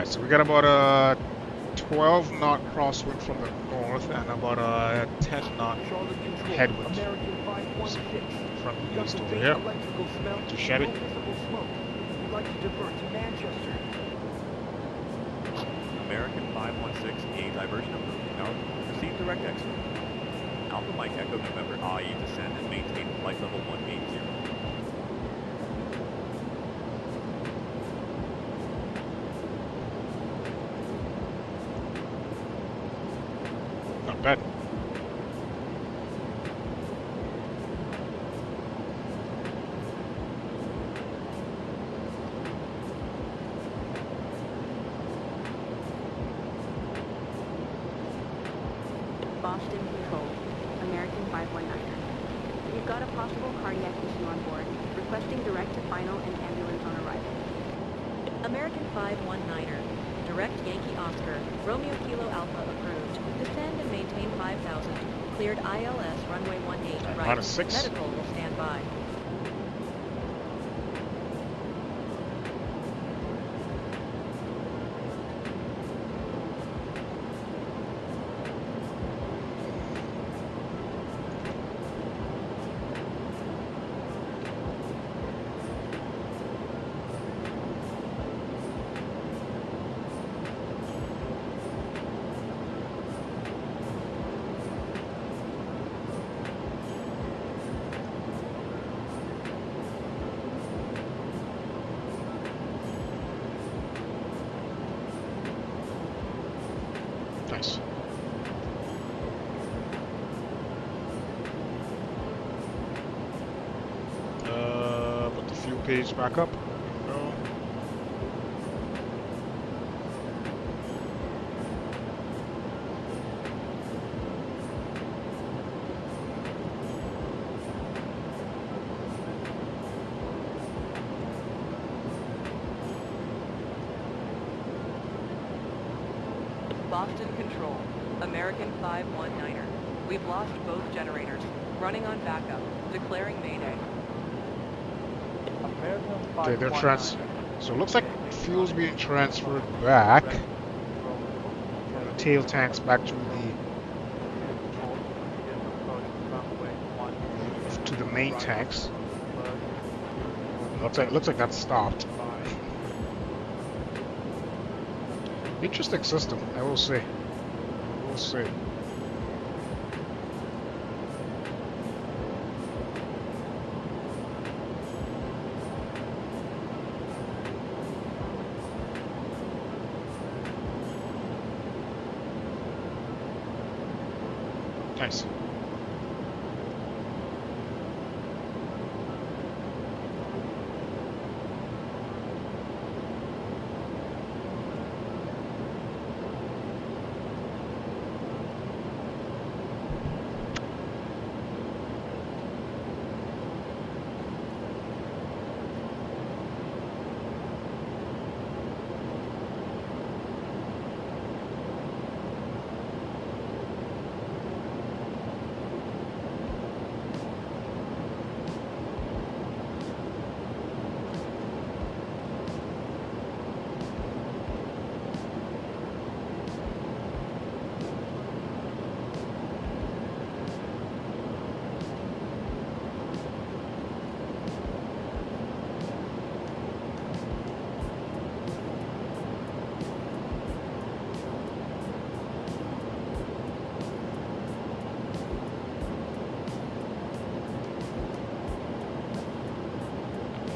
Alright, so we got about a 12 knot crosswind from the north and about a 10 knot
Charlotte Control,
headwind
American 516.
from
We've
the
got
east
some
over
faint
here.
electrical smell,
Too shabby.
no visible smoke. We'd like to divert to Manchester.
American 516, A diversion approved. Now proceed direct exit. Alpha Mike Echo November IE descend and maintain flight level 180.
Not bad.
Boston Control, American 519. We've got a possible cardiac issue on board, requesting direct to final and ambulance on arrival.
American 519er, direct Yankee Oscar, Romeo Kilo Alpha approved. Descend and maintain 5,000. Cleared ILS runway 18 right.
-6.
Medical will stand by.
Nice. Put the fuel gauge back up. No.
Boston Control, American 519er. We've lost both generators. Running on backup. Declaring Mayday.
Okay, they're so it looks like fuel's being transferred back from the tail tanks back to the main tanks. Looks like that's stopped. Interesting system, I will say. We'll see. Nice.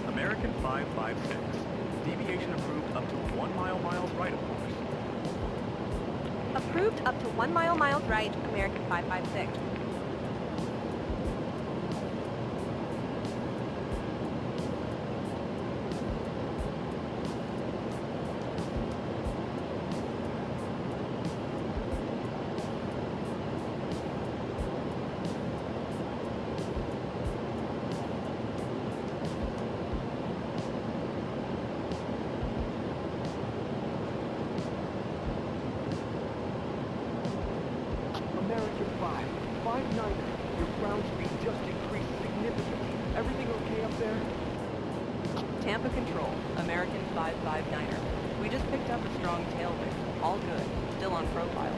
American 556. Deviation approved up to 1 miles right, of course.
Approved up to 1 miles right, American 556.
American 559. Your ground speed just increased significantly. Everything okay up there?
Tampa Control, American 559er. We just picked up a strong tailwind. All good. Still on profile.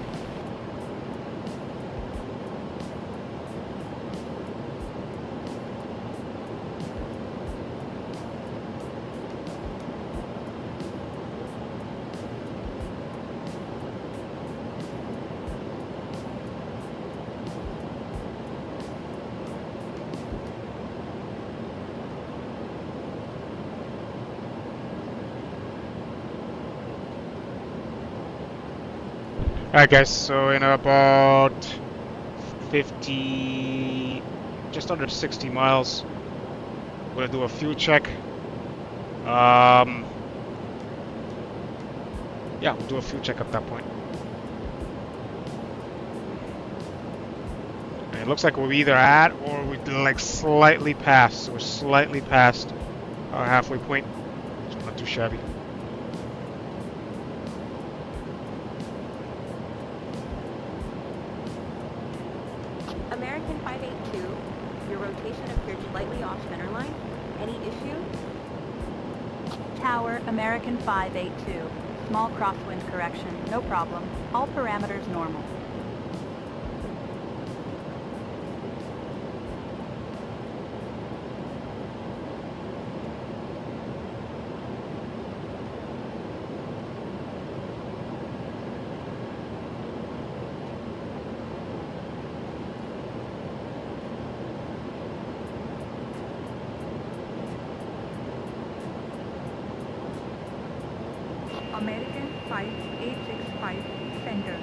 Alright guys, so in about 50, just under 60 miles, we're gonna do a fuel check. Yeah, we'll do a fuel check at that point. And it looks like we're either at or we're like slightly past. So we're slightly past our halfway point. So not too shabby.
American 582, your rotation appeared slightly off centerline. Any issue?
Tower, American 582. Small crosswind correction, no problem. All parameters normal. American 5865, center.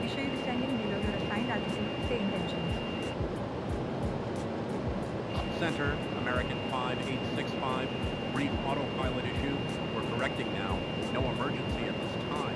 Be sure you're descending below your assigned altitude, same engines.
Center, American 5865, brief autopilot issue. We're correcting now. No emergency at this time.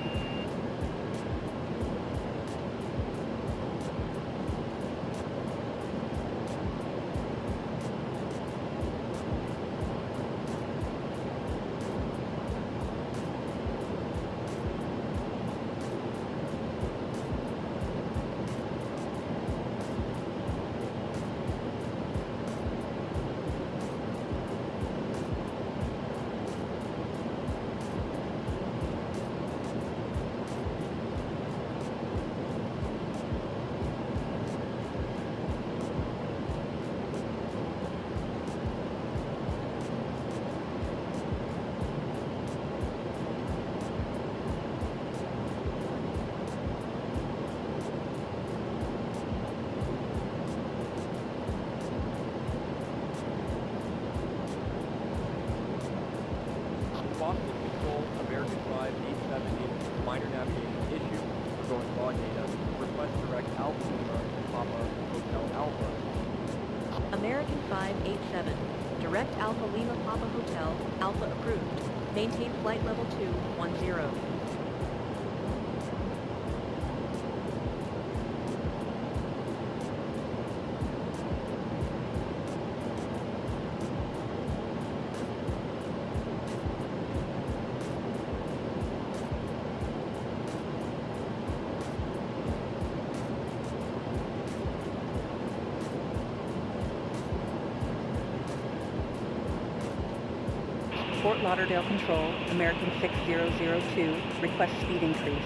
Boston Control, American 5878, minor navigation issue. We're going raw data. Request direct Alpha Lima, Papa, Hotel Alpha.
American 587, direct Alpha Lima Papa Hotel, Alpha approved. Maintain flight level 210.
Fort Lauderdale Control, American 6002, request speed increase.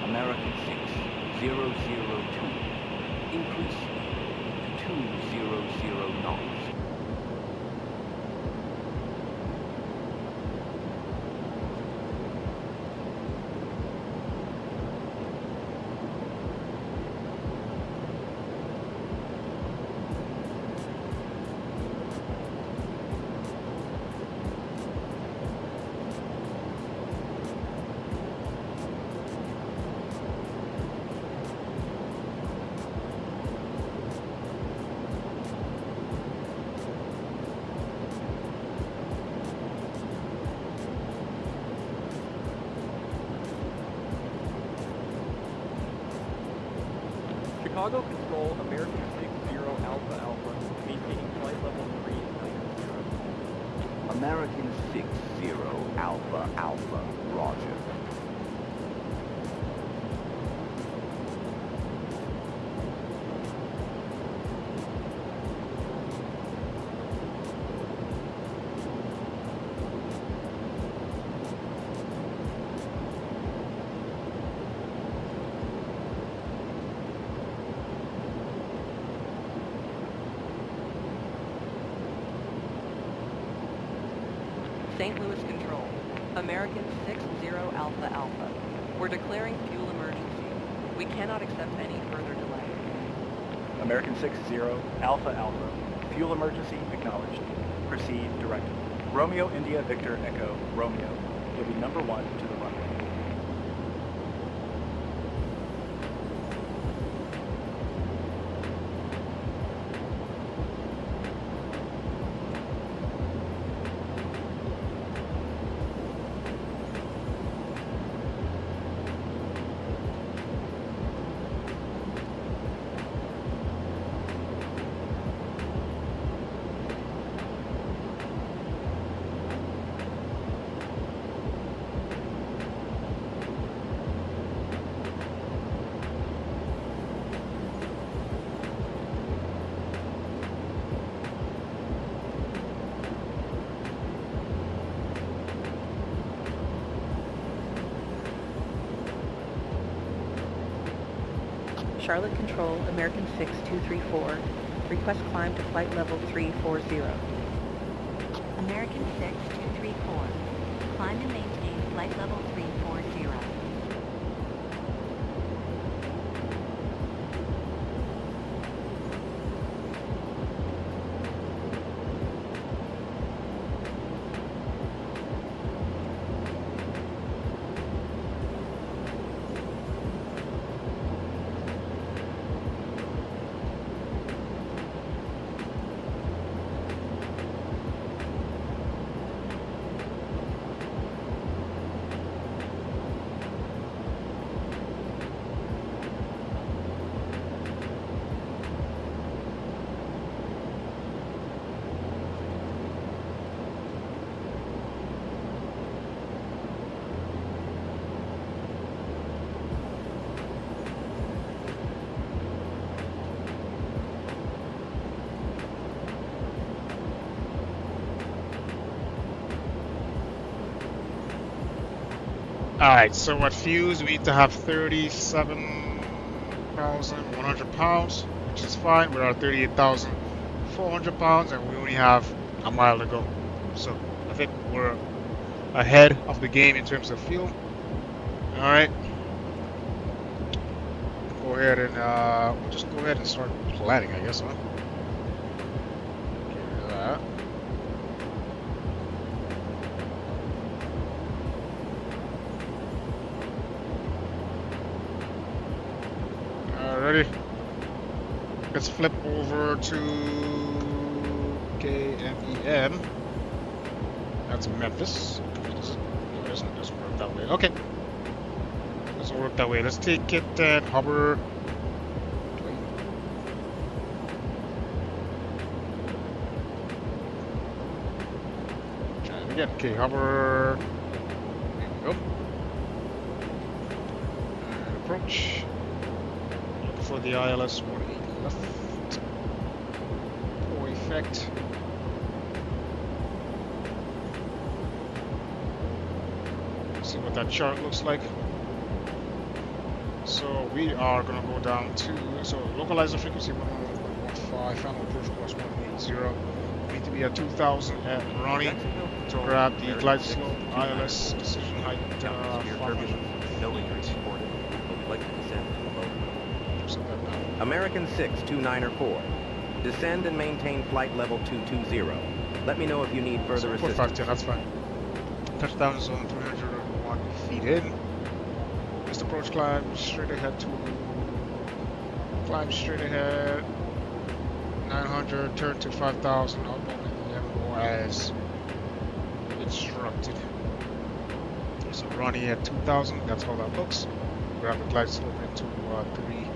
American 6002. Increase to 200 knots.
Chicago Control, American 60 Alpha Alpha, maintaining flight level 390.
American 60 Alpha Alpha, roger.
St. Louis Control, American 6-0 Alpha Alpha. We're declaring fuel emergency. We cannot accept any further delay.
American 6-0, Alpha Alpha. Fuel emergency acknowledged. Proceed direct. Romeo India Victor Echo Romeo. You'll be number 1 to the runway.
Charlotte Control, American 6234. Request climb to flight level 340.
American 6234. Climb and maintain flight level 340.
Alright, so at Fuse we need to have 37,100 pounds, which is fine. We're at 38,400 pounds and we only have a mile to go. So I think we're ahead of the game in terms of fuel. Alright. Go ahead and we'll just go ahead and start planning, I guess, huh? Get rid of that. Ready? Let's flip over to Kmem. That's Memphis. It doesn't work that way. Okay. Doesn't work that way. Let's take it and hover. Try it again. Okay, hover. There we go. And approach. For the ILS 180 left for effect. See what that chart looks like. So we are going to go down to, so localizer frequency 1.15, final approach course 180. We need to be at 2,000 at running to grab the glide slope, ILS decision height 500.
No injuries reported. Would like to descend to a low. American 6-2904. Descend and maintain flight level 220. Let me know if you need further assistance.
510, that's fine. Touchdown zone 301 feet in. Just approach climb straight ahead to climb straight ahead. 900, turn to 5,000, outbound MO as instructed. So running at 2,000, that's how that looks. Grab the glide slope into 3.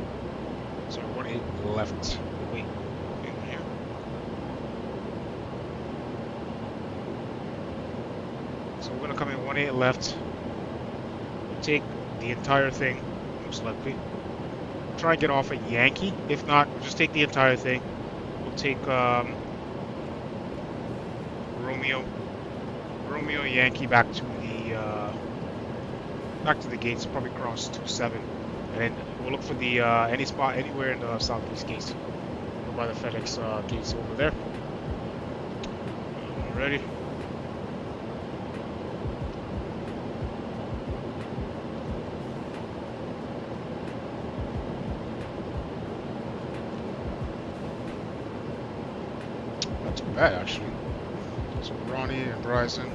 So 1.8 left. Wait, in here. So we're gonna come in 1.8 left. Take the entire thing, most likely. Try and get off at Yankee. If not, we'll just take the entire thing. We'll take Romeo Yankee back to the gates. Probably cross 27. And then we'll look for the any spot anywhere in the southeast gates. Go by the Fedex gates over there. Ready? too bad actually. So Ronnie and Ryzen,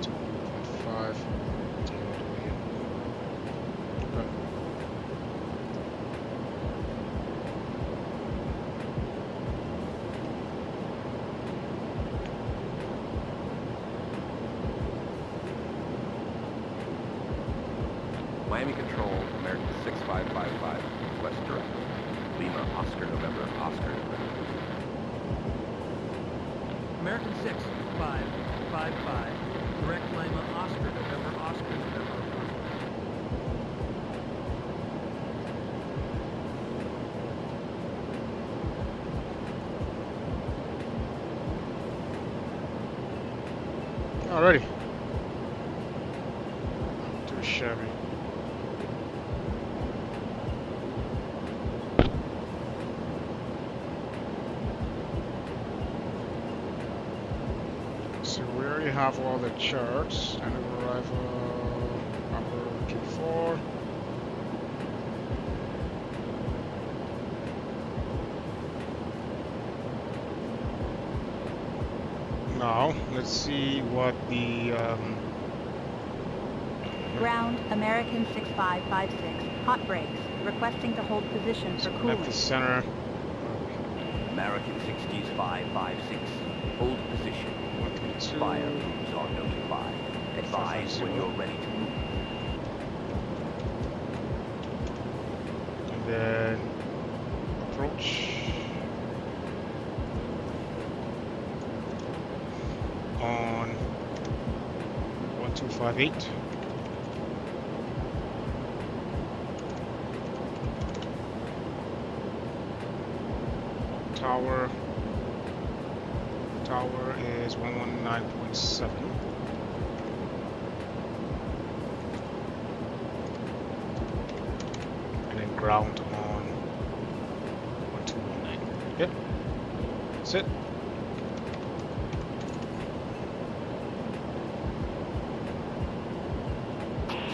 D2.5.
Miami Control, American 6555, request direct. Lima, Oscar, November, Oscar, November.
American 6555, direct Lima, Oscar, November, Oscar, November.
Alrighty. Too shabby. So we already have all the charts and arrival number Q4. Now let's see what the
Ground, American 6556, hot brakes, requesting to hold position for cooling.
Memphis Center.
American 6556, hold position.
132.
Fire crews are notified. Advise when you're ready to move.
And then approach. On 1258. Tower is 119.7. And then ground on 1219. Yep. That's it.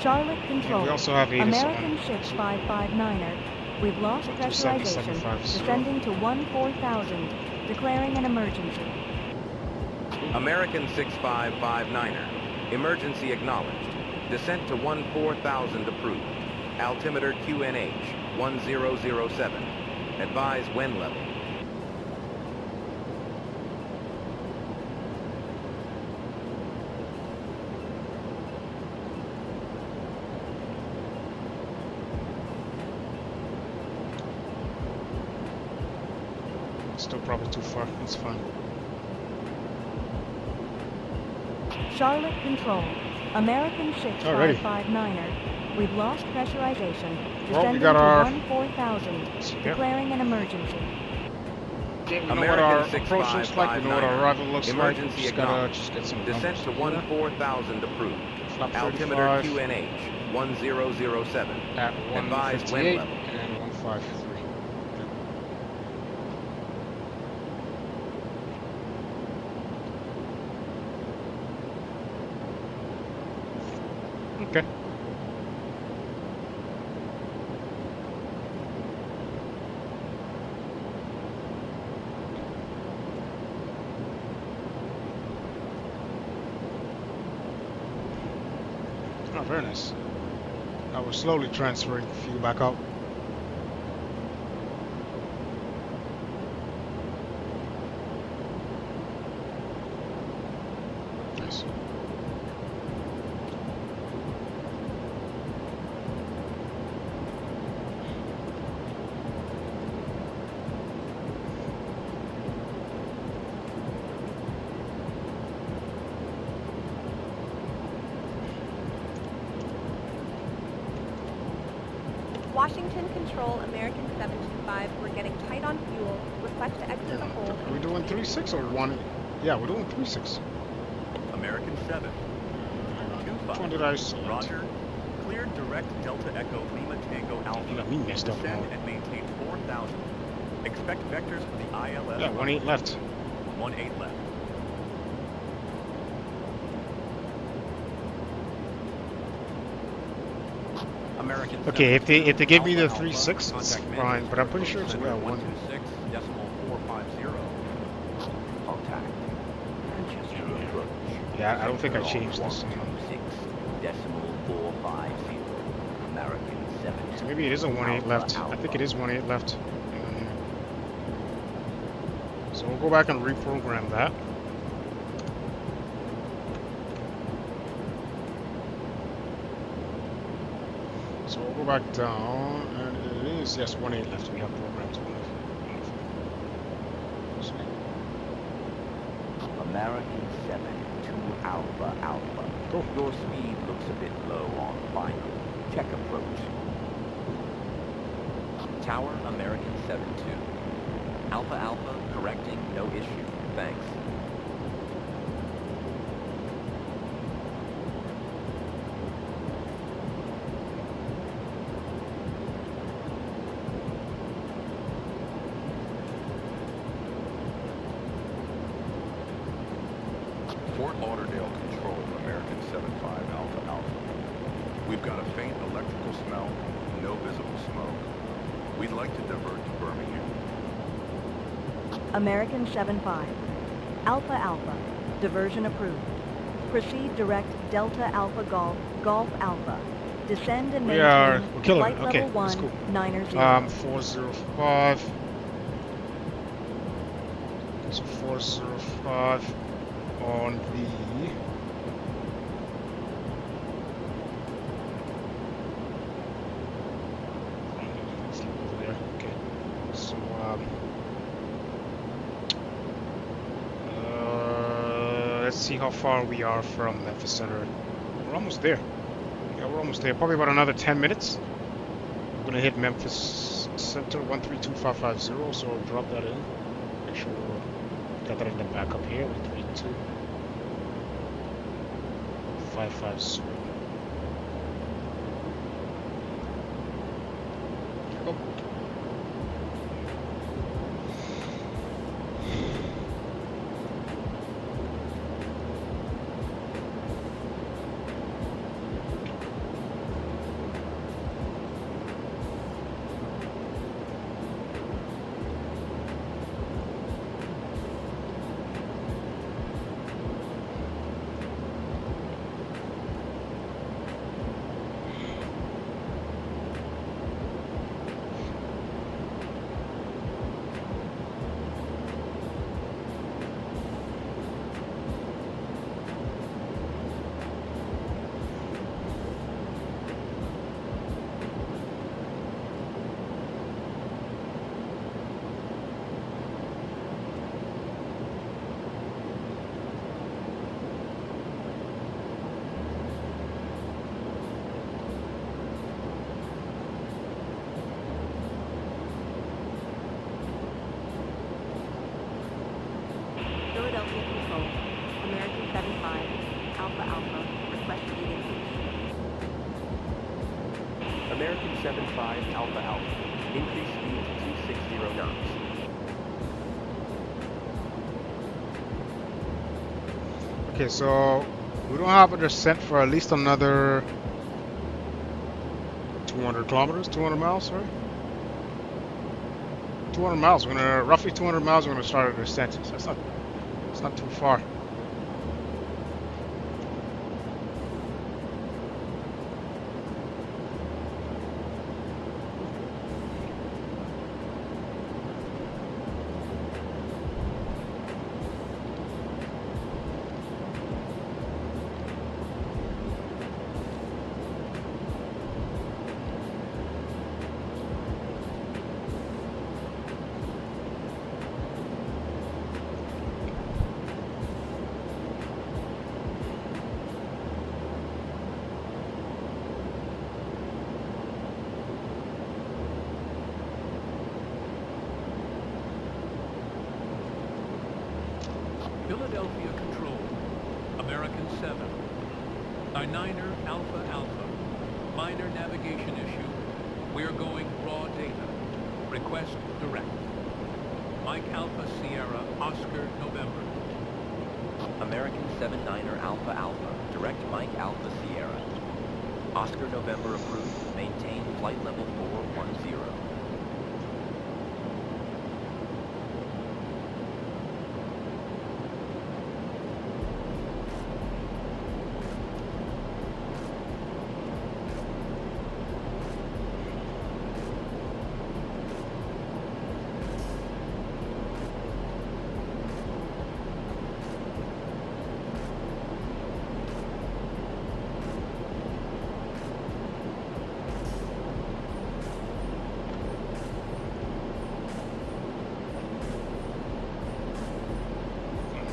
Charlotte Control,
we also have
American 6559er. We've lost pressurization, descending to 14,000, declaring an emergency.
American 6559er, emergency acknowledged. Descent to 14,000 approved. Altimeter QNH 1007. Advise wind level.
Still probably too far. It's fine.
Charlotte Control, American 6559er. We've lost pressurization, descending to 14,000, declaring an emergency.
Okay, we know what our approach looks like, we know what our arrival looks like.
Emergency
Just get some
descent to 14,000 approved. Altimeter QNH 1007.
At
Advise
158
wind level.
and 153. Okay. Oh, very nice. Now we're slowly transferring fuel back out. Nice.
Washington Control, American 725. We're getting tight on fuel. Request to exit the hold.
Are we doing 3-6 or 1? Yeah, we're doing 3-6.
American 7.
Which one did I select?
Roger. Cleared direct Delta Echo Lima Tango Alpha.
Got me messed up
Descend
now.
and maintain 4,000. Expect vectors for the ILS.
Yeah, 1-8 left.
1-8 left. American
Okay, if they give me the
Alpha,
3-6, it's
contact
fine, but I'm pretty sure it's
Center
1.
126.450.
Yeah, I don't think I
Center on
changed this.
126.450. American 7.
So maybe it is a 1.8 left. I think it is 1.8 left. So we'll go back and reprogram that. So we'll go back down, and it is, yes, 1.8 left. We have programs.
American 7 to Alpha Alpha.
Cool.
Your speed looks a bit low on final. Check approach. Tower American 7-2. Alpha Alpha correcting, no issue. Thanks.
Fort Lauderdale Control, American 7-5 Alpha Alpha. We've got a faint electrical smell, no visible smoke. We'd like to divert to Birmingham.
American 7-5. Alpha Alpha. Diversion approved. Proceed direct Delta Alpha Golf, Golf Alpha. Descend and maintain
We're killing
flight
it. Okay,
level 1,
that's cool.
90.
405. So 405 on the. Over there. Okay. So let's see how far we are from Memphis Center. We're almost there. Yeah, we're almost there. Probably about another 10 minutes. We're gonna hit Memphis Center 132.550. So I'll drop that in. Make sure we got that in the backup here. 132.550. Oh.
Philadelphia Control. American 7-5. Alpha Alpha. Request speed increase.
American 7-5 Alpha Alpha. Increase speed to 260 knots.
Okay, so we don't have a descent for at least another 200 kilometers, 200 miles, sorry. 200 miles. We're gonna roughly 200 miles. We're gonna start a descent. So it's not too far.
Philadelphia Control, American 7, Niner Alpha Alpha, minor navigation issue. We're going raw data. Request direct. Mike Alpha Sierra, Oscar November.
American 7 Niner Alpha Alpha, direct Mike Alpha Sierra. Oscar November approved. Maintain flight level 410.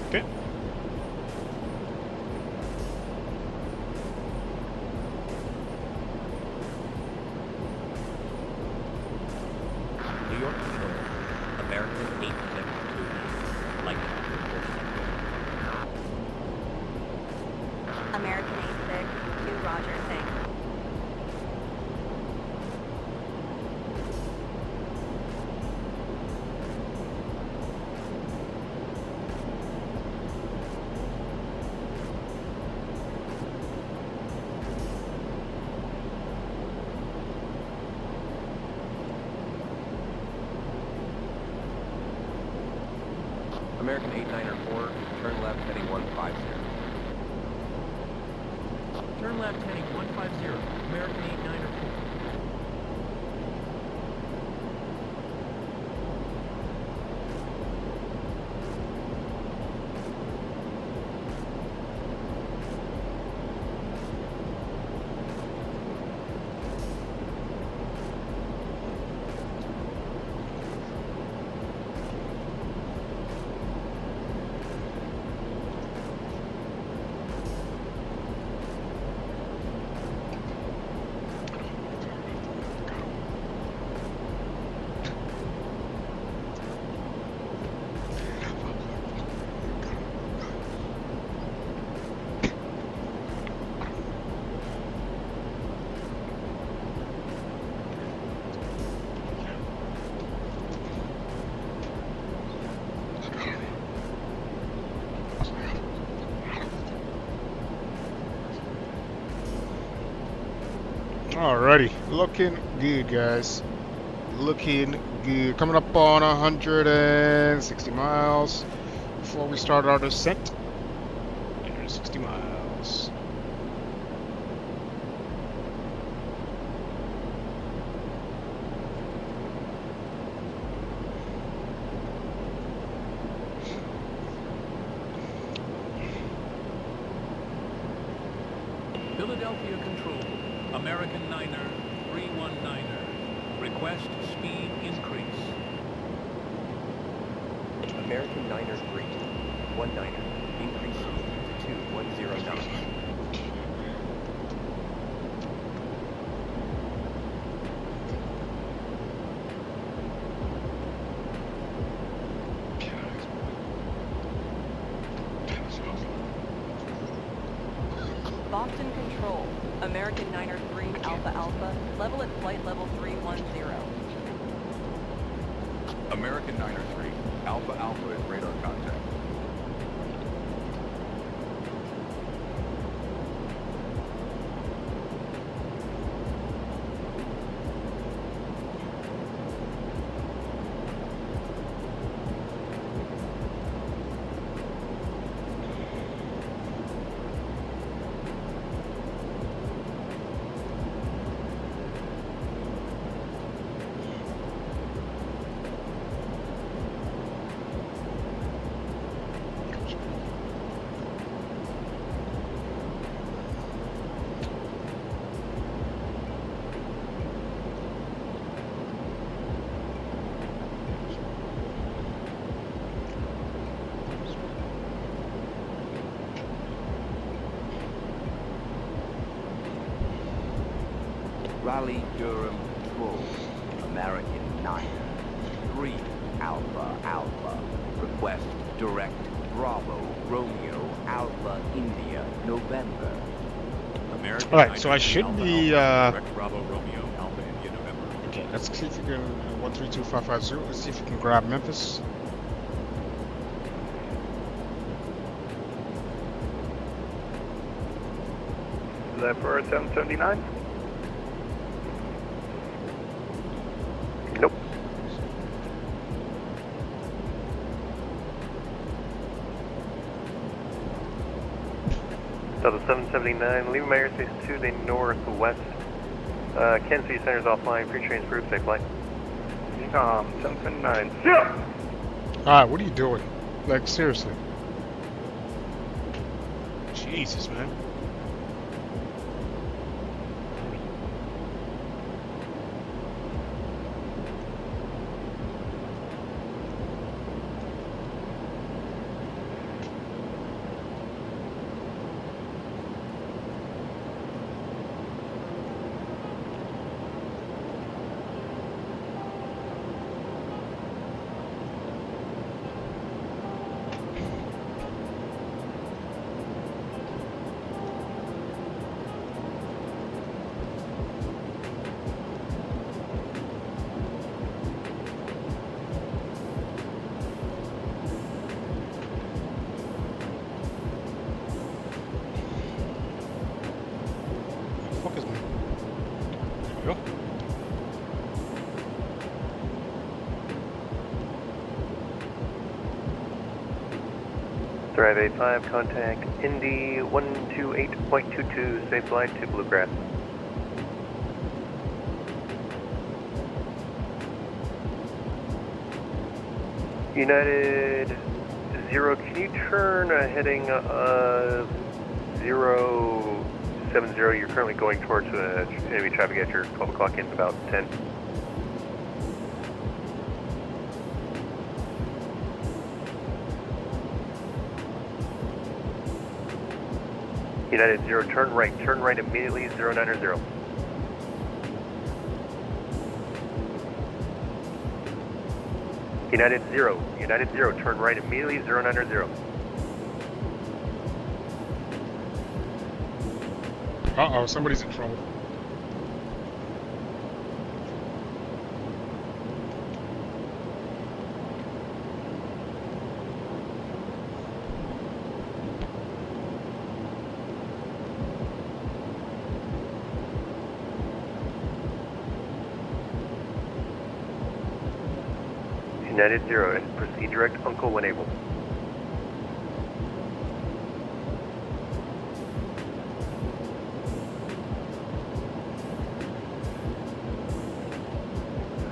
Okay.
New York Control, American 872, light report.
American 86, 2 Roger, thanks.
American 894, turn left heading 150.
Turn left heading 150, American 894.
Alrighty, looking good, guys. Looking good. Coming up on 160 miles before we start our descent. 160 miles.
Philadelphia Control, American 9er, 319er. Request speed increase.
American 9er 3, 19er, increase speed to 210 knots.
Boston Control, American 9er 3 Alpha Alpha, level at flight level 310.
American 903, Alpha Alpha is radar contact.
Raleigh Durham Control, American 9er, 3 Alpha Alpha, request direct Bravo Romeo Alpha India November.
American
Alright, so
9er
I should
Alpha
be
Alpha, direct Bravo Romeo Alpha India November.
okay, let's see if you can 132550. Let's see if you can grab Memphis.
Is that for 779? Nope. Delta 779, leaving my airspace to the northwest. Kansas City Center's offline, pre-train's approved, safe flight. 779. Yeah!
Alright, what are you doing? Like, seriously. Jesus, man.
Thrive 85, contact Indy 128.22, safe flight to Bluegrass. United 0, can you turn heading 070, you're currently going towards enemy traffic at your 12 o'clock in about 10. United 0, turn right immediately, 090. United 0, turn right immediately, 090.
Uh-oh, somebody's in trouble.
United 0, and proceed direct Uncle when able.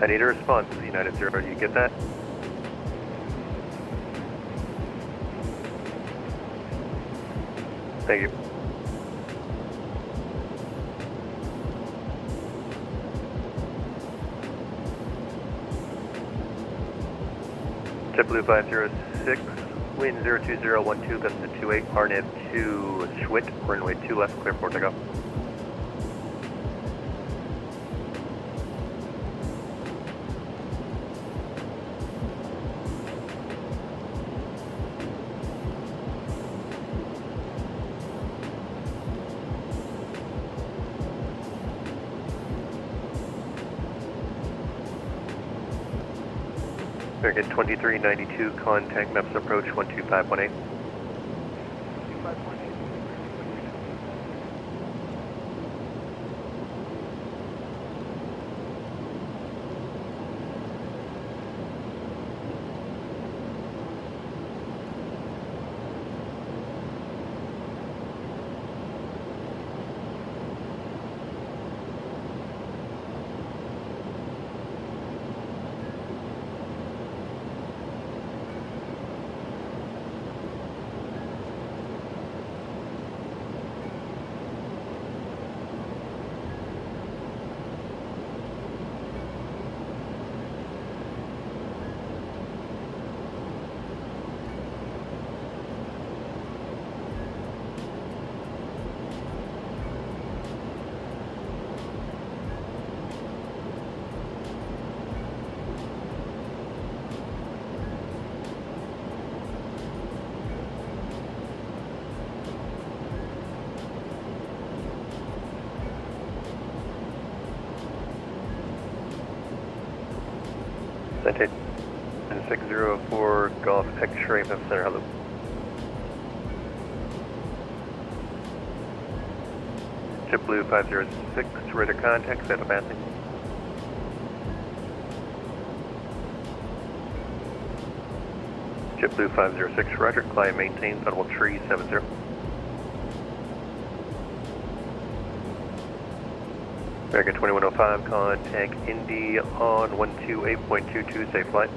I need a response, United 0, do you get that? Thank you. JetBlue 506, wind 02012, gust to 28, RNAV 2 Schwitt, runway 2 left, clear for takeoff. American 2392, contact Memphis approach 12518. Saitek 604 Golf X-ray Memphis Center, hello. JetBlue 506, radar contact, set up passing. JetBlue 506, roger, climb maintain, audible tree 70. American 2105, contact Indy on 128.22, safe flight.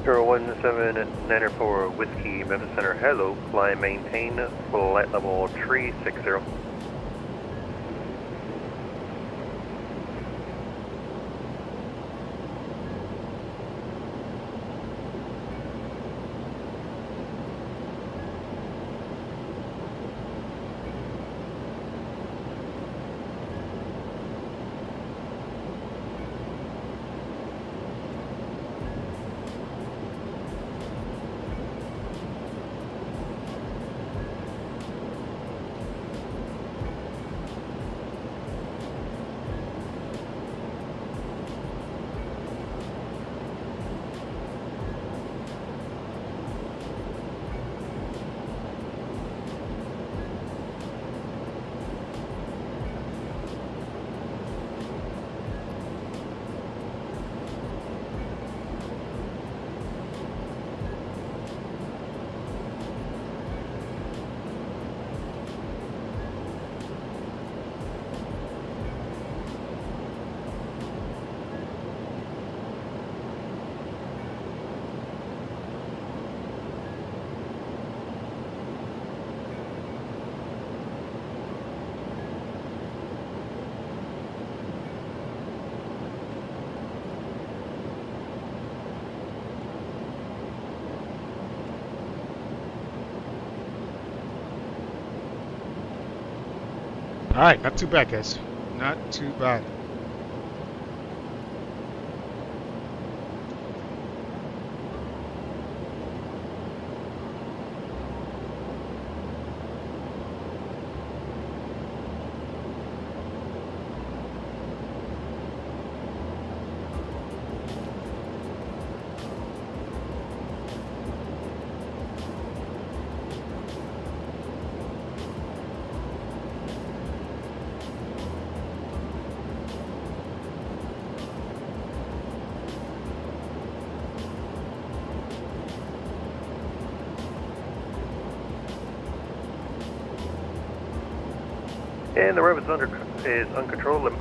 01794 Whiskey Memphis Center, hello, climb maintain, flight level 360.
Alright, not too bad, guys. Not too bad.
And the rev is uncontrolled. Let me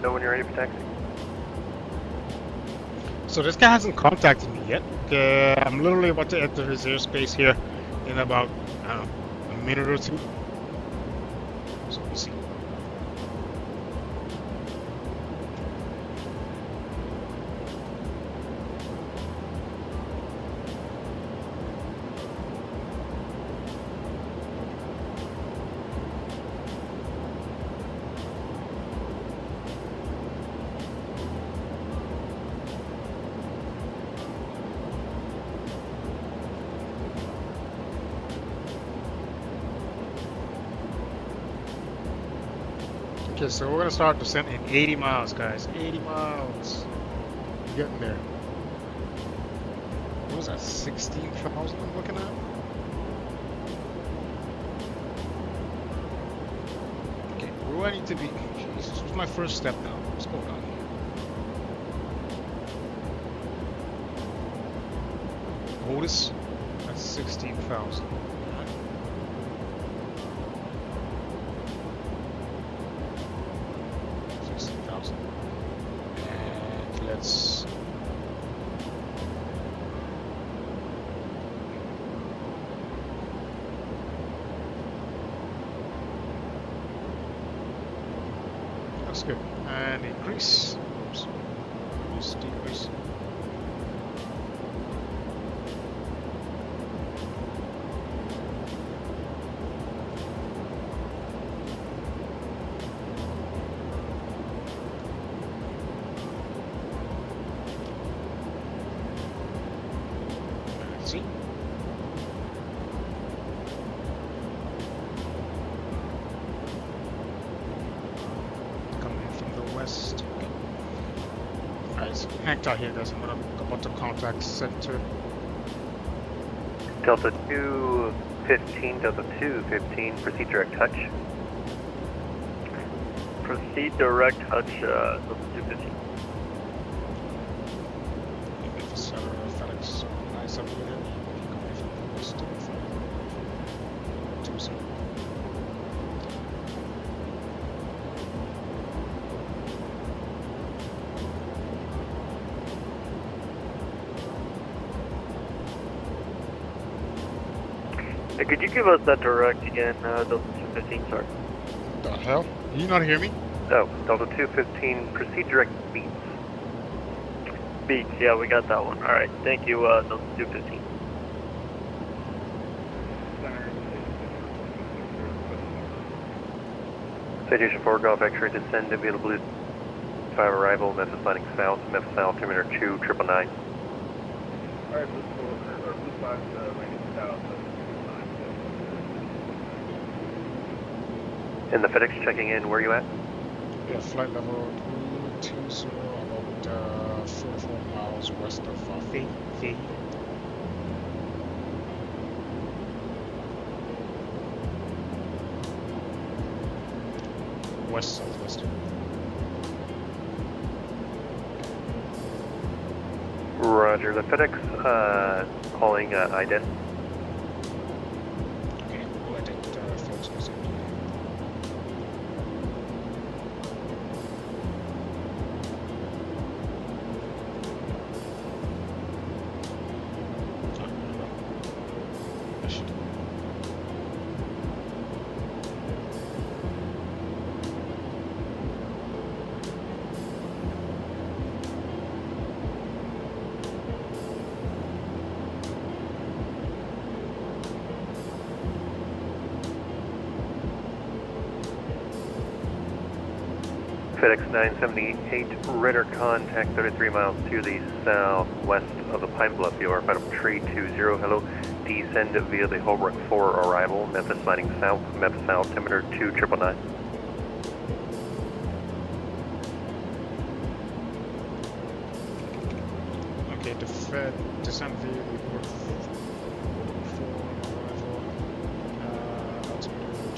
know when you're ready for taxi.
So this guy hasn't contacted me yet. I'm literally about to enter his airspace here in about, I don't know, a minute or two. So we'll see. Okay, so we're gonna start descent in 80 miles, guys. 80 miles. We're getting there. What was that? 16,000 I'm looking at? Okay, where do I need to be? Jesus, this was my first step now. What's going on here? Otis? That's 16,000. 16,000. And let's... That's good. And increase. Oops. Reduce, decrease. Let's see. Coming in from the west. Okay. Alright, so hang tight here, guys. I'm about to contact center.
Delta 215, Delta 215, proceed direct touch. Proceed direct touch, Delta 215.
Memphis, Fedex, nice up here. Coming from the west. 20.
Hey, could you give us that direct again, Delta 215, sorry?
What the hell? You not hear me?
Oh, Delta 215, proceed direct beats. Beats, yeah, we got that one. Alright, thank you, Delta 215. Citation 4, Golf X-ray, descend to Villa Blue 5 arrival, Memphis landing south, Memphis altimeter 2999.
Alright, Blue 5 landing south.
And the FedEx checking in, where are you at?
Yeah, flight level 320, about 44 miles west of Fayette. West southwest.
Roger, the FedEx calling IDEN.
Okay, we'll let it folks know.
FedEx 978, radar contact 33 miles to the southwest of the Pine Bluff. You are final 320, hello. Descend via the Holbrook 4 arrival, Memphis landing south, Memphis altimeter 2999.
Okay, descend via the Holbrook 4 arrival, altimeter 2999.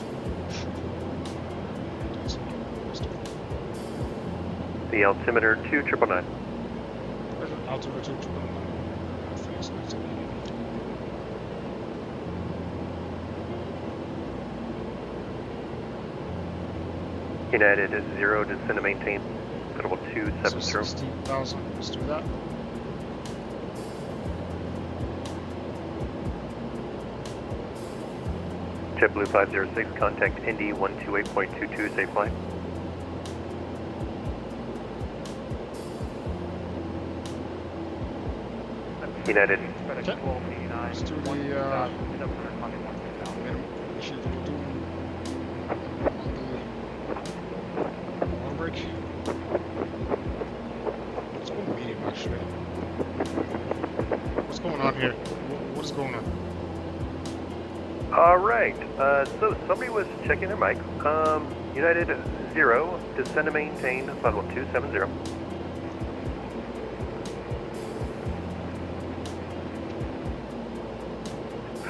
The altimeter 2999.
Altimeter 2999. Fedex 978.
United 0, descend to maintain, Federal 270.
So 16,000, let's do that.
JetBlue 506, contact ND128.22, safe flight. United.
Okay. Let's do the initially we'll do on break. Let's go medium actually. What's going on here? What is going on?
Alright, so somebody was checking their mic. United 0, descend to maintain, level 270.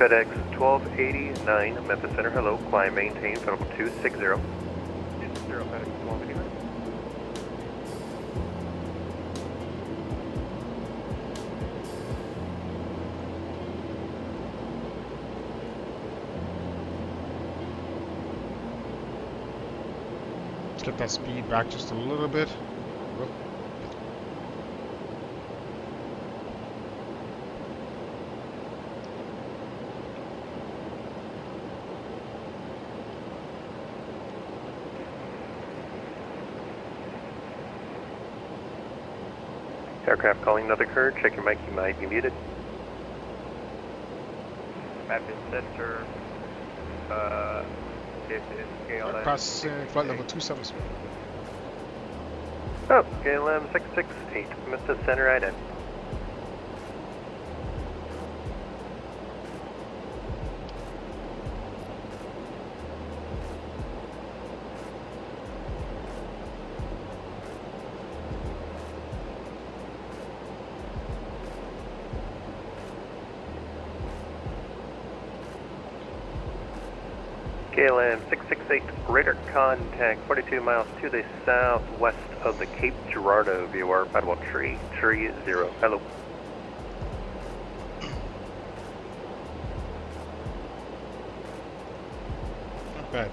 FedEx 1289, Memphis Center, hello, climb maintain, level 260. 0 FedEx 1289.
Let's get that speed back just a little bit. Whoop.
Aircraft calling another curve, check your mic, you might be muted. Memphis Center,
Passing flight level 270.
Oh, KLM 668, Memphis Center, ident. KLM 668, radar contact 42 miles to the southwest of the Cape Girardeau viewer, Federal 330, hello.
Not bad.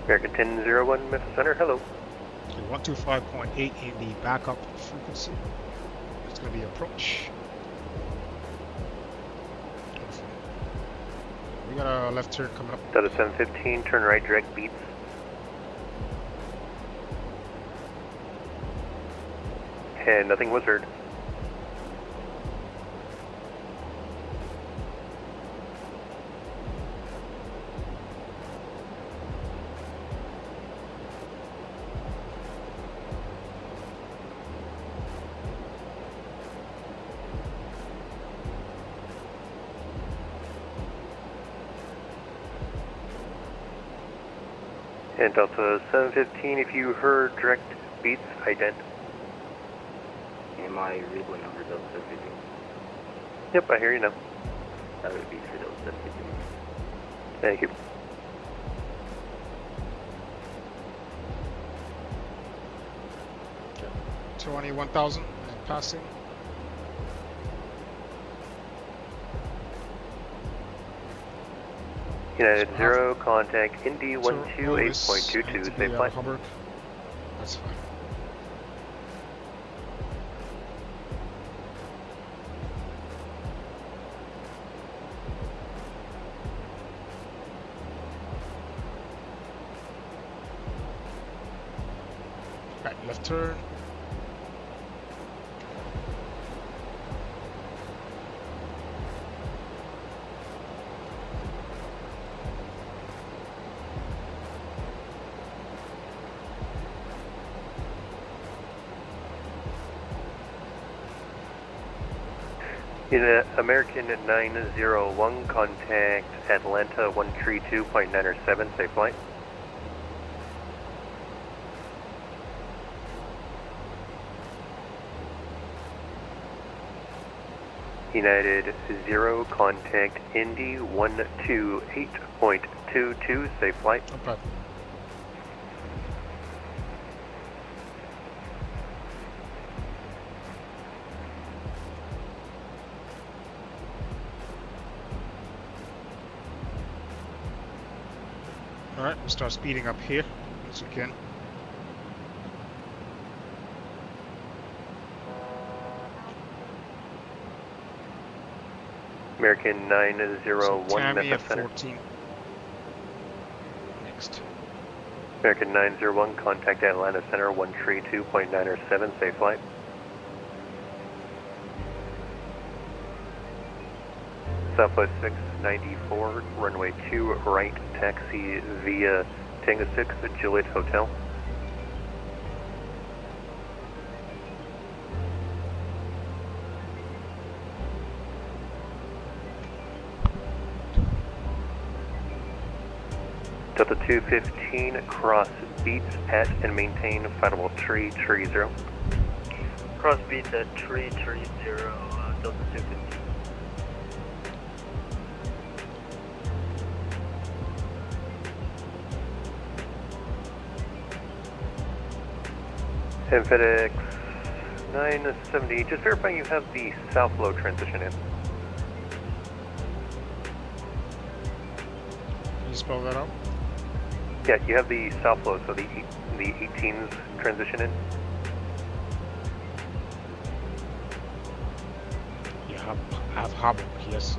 American 1001, Memphis Center, hello.
125.8 in the backup frequency. It's going to be approach. We got a left turn coming up.
Delta 715, turn right, direct beats. And nothing was heard. And Delta 715, if you heard direct beats, ident.
And my vehicle number Delta 715.
Yep, I hear you now.
That would be for Delta 715.
Thank you.
Okay. 21,000 and passing.
United 0, contact Indy 128.22, safe flight.
That's fine. Right, left turn.
Unit American 901, contact Atlanta 132.907, safe flight. United 0, contact Indy 128.22, safe flight.
Okay. Alright, we'll start speeding up here as we can.
American 901, Memphis Center.
14. Next.
American 901, contact Atlanta Center 132.907, safe flight. Southwest 694, runway 2 right, taxi via Tango 6 at Juliet Hotel. Delta 215, cross beats at and maintain fightable tree 0.
Cross beats at tree 0, Delta 215.
And Fedex 970, just verifying you have the south low transition in.
Can you spell that out?
Yeah, you have the south low, so the 18s transition in.
Yeah, I have Harbor, yes.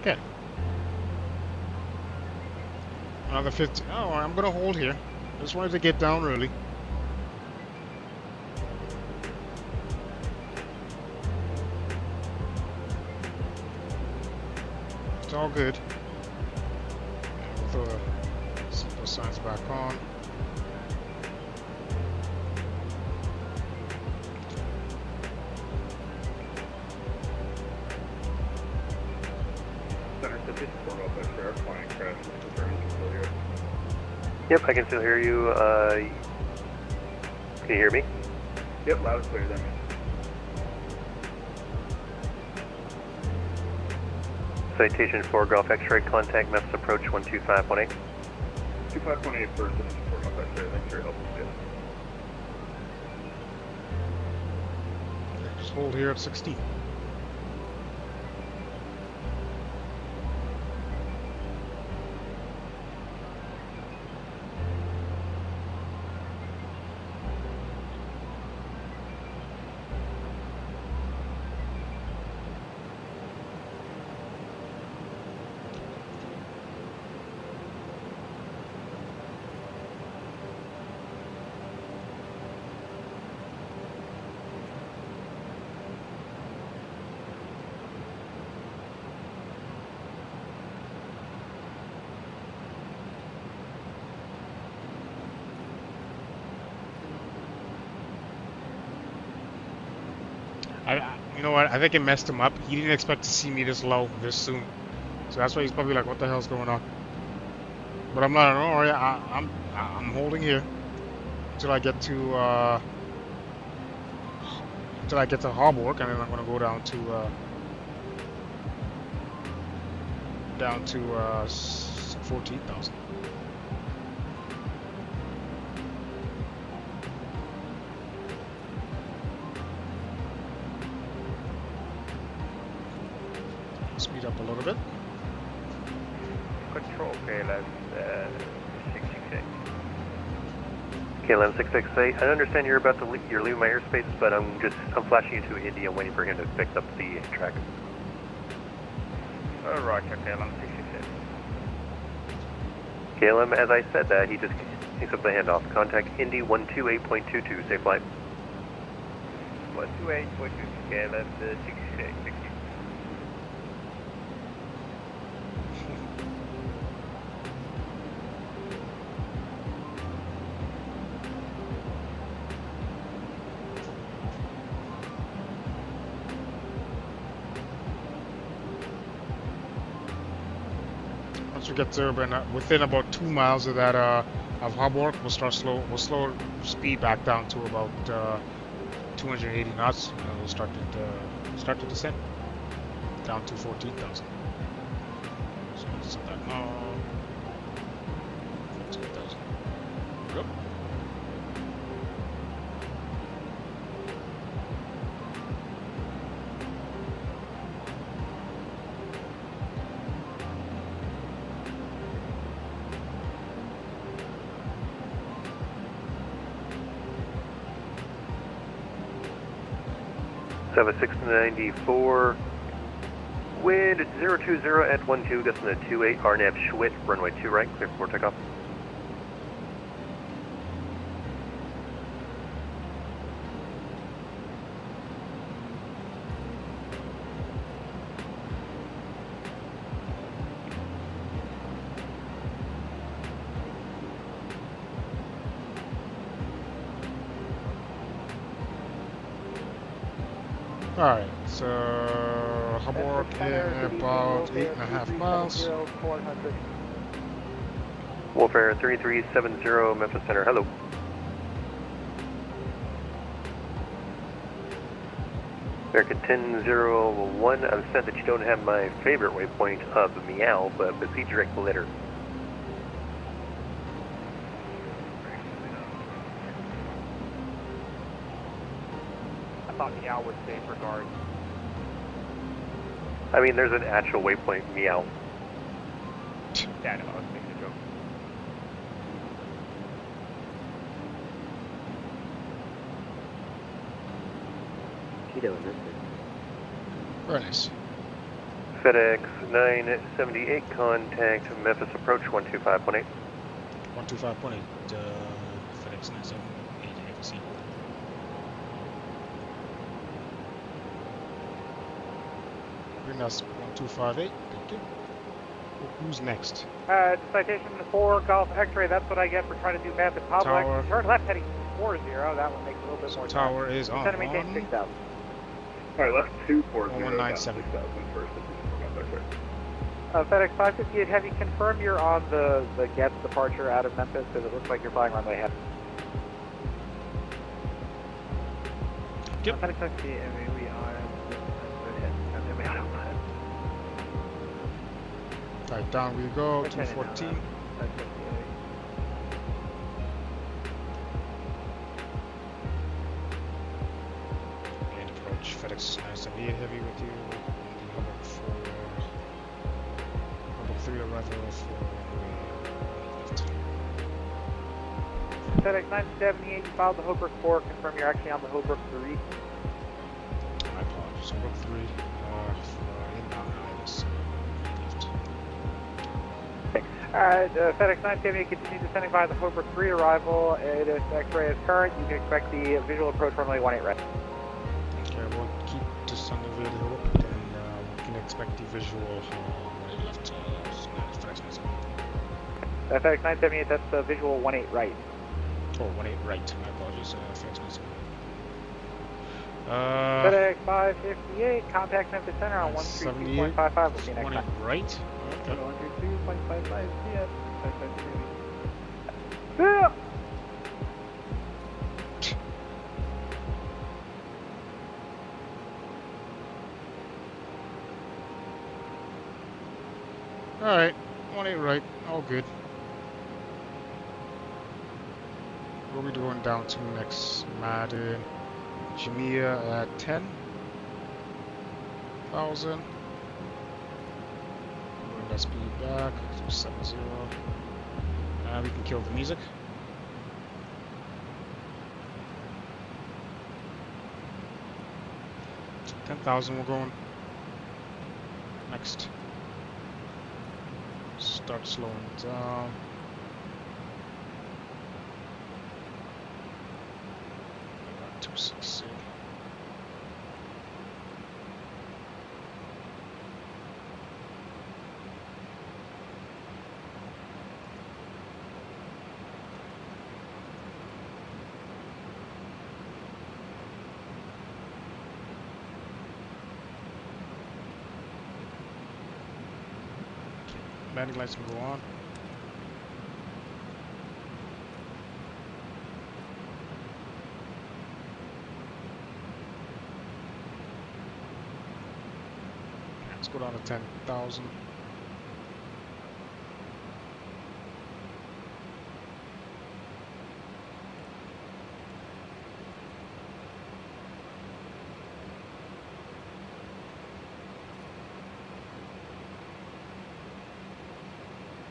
Okay. Another 50. Oh, I'm gonna hold here. Just wanted to get down early. It's all good. We'll throw the seatbelt signs back on.
Center Citation 4 Golf X-ray, our flying crash. Confirm you can still hear us.
Yep, I can still hear you. Can you hear me?
Yep, loud and clear then.
Citation 4 Golf X-ray, contact Memphis approach 12518.
2518 for Citation 4 Golf X-ray, thanks for your help.
Just hold here at 16. You know what? I think it messed him up. He didn't expect to see me this low, this soon. So that's why he's probably like, "What the hell's going on?" But I'm not. Don't worry. I'm holding here until I get to Harbor, and then I'm gonna go down to 14,000. Speed up a little bit.
Control KLM 668. KLM 668. I understand you're about to you're leaving my airspace, but I'm flashing you to India, waiting for him to fix up the track. Roger, KLM 668. KLM, as I said that, he just picks up the handoff. Contact Indy 128.22. Safe flight. 128.22. KLM 668.
Once we get to within about 2 miles of that of Harbor, we'll slow speed back down to about 280 knots, and we'll start to descend down to 14,000. So set that now. 14,000. Yep.
Seven 694, wind at 020 at 12, gusting at 28, RNAV Schwitt, runway 2 right, clear for takeoff.
Alright, so Harbor in about 8.5 miles.
Warfare 3370, Memphis Center, hello. American 1001, I'm sad that you don't have my favorite waypoint of Meow, but proceed direct letter.
I thought Meow was safe regard.
I mean, there's an actual waypoint, Meow.
Yeah, no, I was making a joke.
Cheeto in this thing.
Very nice.
Fedex 978, contact Memphis approach 12518.
125.8, Fedex 978, you can see. Bring us 1258, thank you. Who's next?
Citation 4 Golf X-ray, that's what I get for trying to do math in public.
Tower.
Turn left heading 40, that one makes a little bit more
Tower
sense.
is on.
Descend and maintain 6,000.
Alright, left 240.
1197.
6,000 first.
FedEx 558, have you confirmed you're on the Getz departure out of Memphis? Because it looks like you're flying runway head.
Yep.
FedEx 558, I mean, we are
Alright, down we go, 214. And approach FedEx 978 heavy with you. And the Hubbard 3 arrival for left.
FedEx 978, you filed the Holbrook 4, confirm you're actually on the Holbrook 3.
My apologies, Holbrook 3 for inbound Iris.
Alright, FedEx 978, continue descending by the Holbrook 3 arrival. It is X-ray is current. You can expect the visual approach runway 18 right.
Okay, we'll keep descending via the Hope, and we can expect the visual right left FedEx 978.
FedEx 978, that's the visual 18 right.
Oh, 18 right. My apologies, FedEx 978.
FedEx 558, contact Memphis Center on 132.55. We'll see you next
18
time.
right. Okay.
132.55, yeah. Yeah.
Alright, 18 right, all good. Where are we going down to next? Madden. Jamia at 10,000. Bring that speed back to 70. We can kill the music. 10,000 we're going. Next. Start slowing down. About 260. Landing lights can go on. Let's go down to 10,000.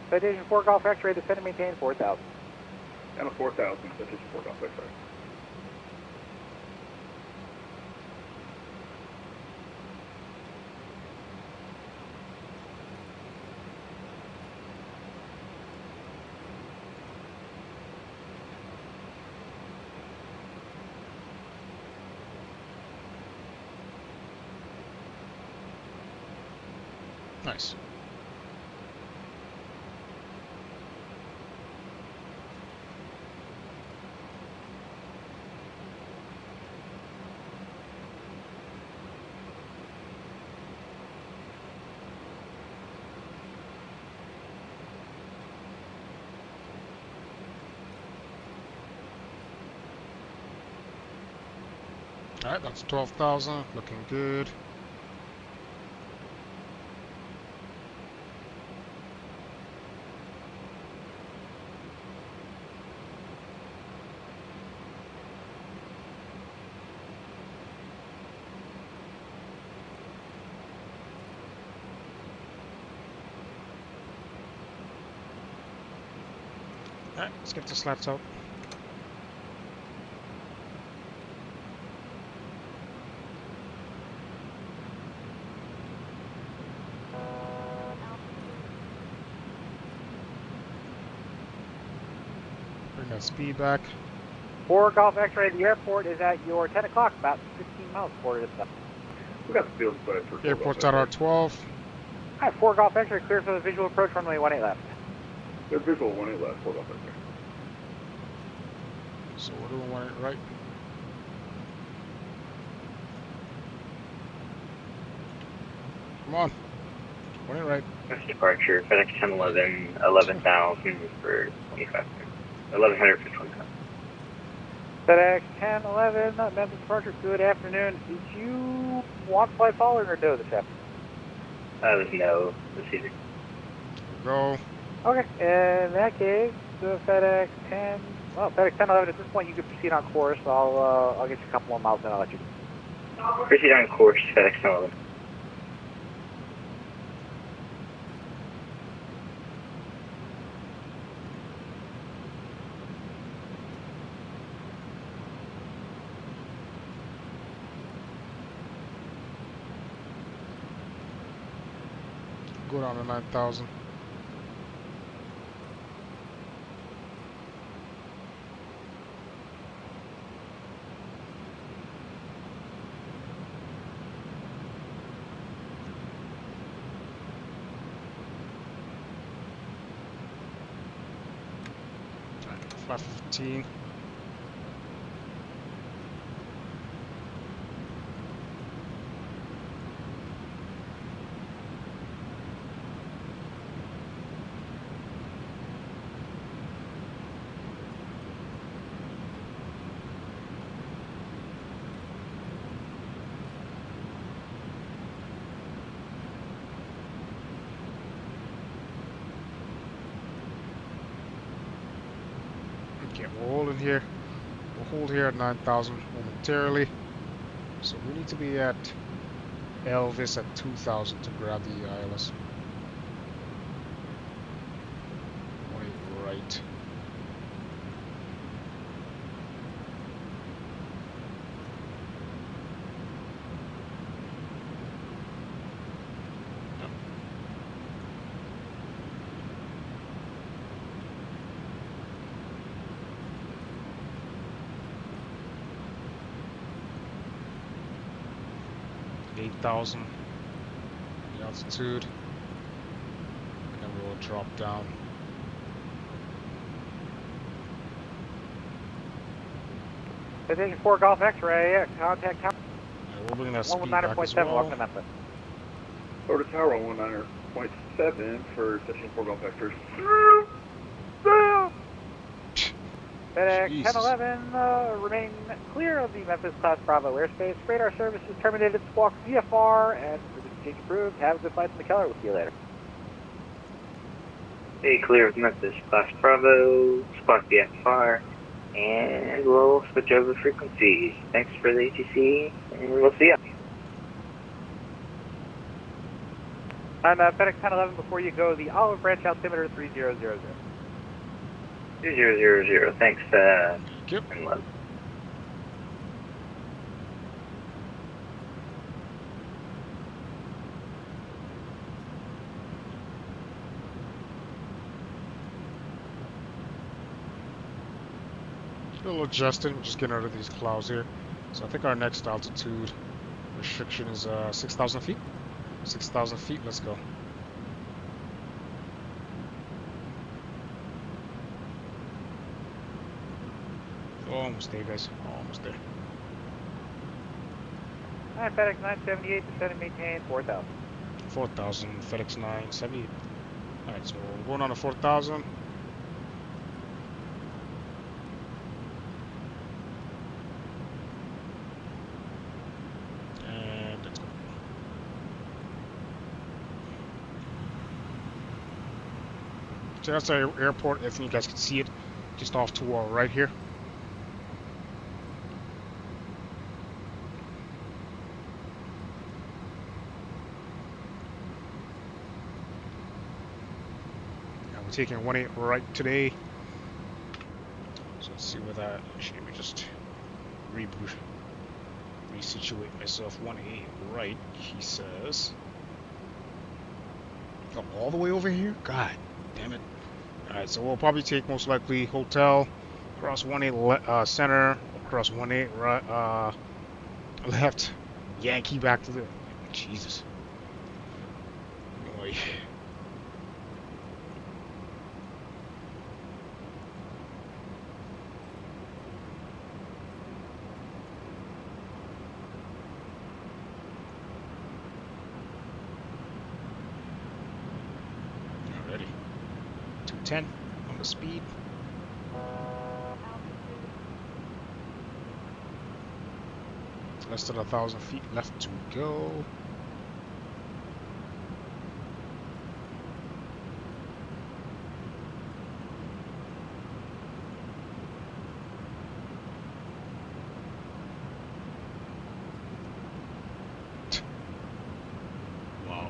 Citation 4 Golf X-ray, descend and maintain 4,000.
And a 4,000, citation 4 Golf X-ray.
Nice. Alright, that's 12,000, looking good. Alright, let's get the slats out. Bring that speed back.
4 Golf X-ray, the airport is at your 10 o'clock, about 15 miles forward of the
We got the field spread for
Airport's at our 12.
Alright, 4 Golf X-ray, clear for the visual approach runway 18 left.
There's visual 18 left, 4 Golf X-ray.
So we're doing 18 right. Come on. Running right.
Next departure, FedEx 1011, 11,000 for 25. 1100 for 25.
FedEx 1011, Memphis departure, good afternoon. Did you want flight following or no this afternoon?
There's no this evening.
Go.
Okay, in that case, the FedEx 1011, at this point you can proceed on course. I'll get you a couple more miles and I'll let you go.
Proceed on course, FedEx 1011.
Go down to 9,000. Flat 15. Okay, we'll hold in here. We'll hold here at 9,000 momentarily. So we need to be at Elvis at 2,000 to grab the ILS. 18 right. No. 8,000 the altitude, and then we'll drop down.
Station 4 Golf X-ray, contact tower.
We'll bring that speed back as
119.7,
well.
welcome to Memphis.
Over to tower 119.7 for Station 4 Golf Vectors.
FedEx 1011, remain clear of the Memphis Class Bravo airspace. Radar service is terminated, squawk VFR, and service change approved. Have a good flight to the Keller. We'll see you later.
Stay clear of Memphis, Class Bravo, squawk VFR, and we'll switch over frequencies. Thanks for the ATC, and we'll see ya.
I'm FedEx 1011, before you go, the Olive Branch altimeter 3000.
2000, thanks,
Yep.
and love.
Still adjusting, we're just getting out of these clouds here. So I think our next altitude restriction is 6,000 feet. 6,000 feet, let's go. Almost there, guys. Almost there.
Alright, FedEx 978, descend and maintain 4,000.
4,000, FedEx 978. Alright, so we're going on to 4,000. And let's go. So that's our airport. I think you guys can see it just off to our right here. Taking 18 right today. So let's see where that. Actually, let me just reboot, resituate myself. 18 right, he says. Oh, all the way over here? God damn it. Alright, so we'll probably take most likely hotel, across 18 center, across 18 right, left, Yankee back to the. Jesus. Boy. 10 on the speed. Less than 1,000 feet left to go. Wow.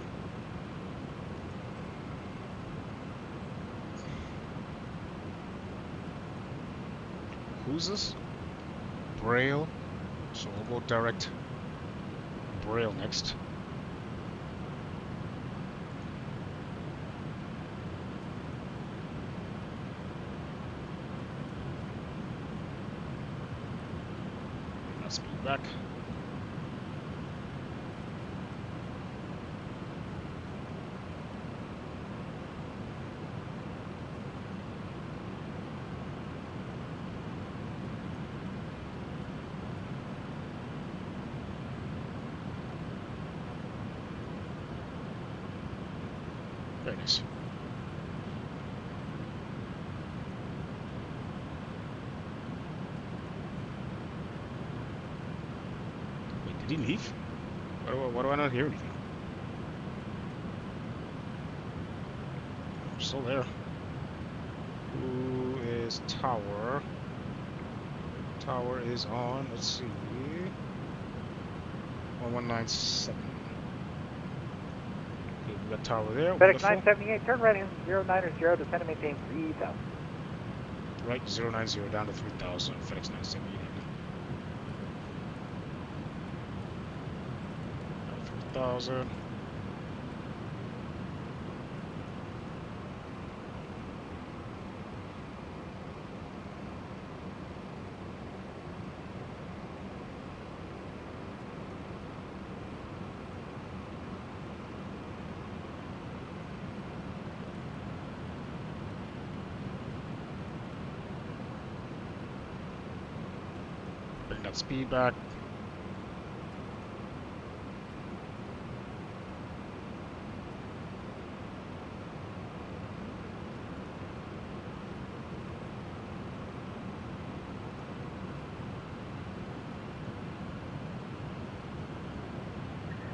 Who's this? Braille. So we'll go direct Braille next. Let's speed back. Very nice. Wait, did he leave? Why do I not hear anything? I'm still there. Who is Tower? Tower is on, let's see. 1197. Okay, we got Tower there.
FedEx
Wonderful.
978, turn right in 090, descend and maintain 3000.
Right, 090 down to 3000. FedEx 978. 3000. Bring that speed back.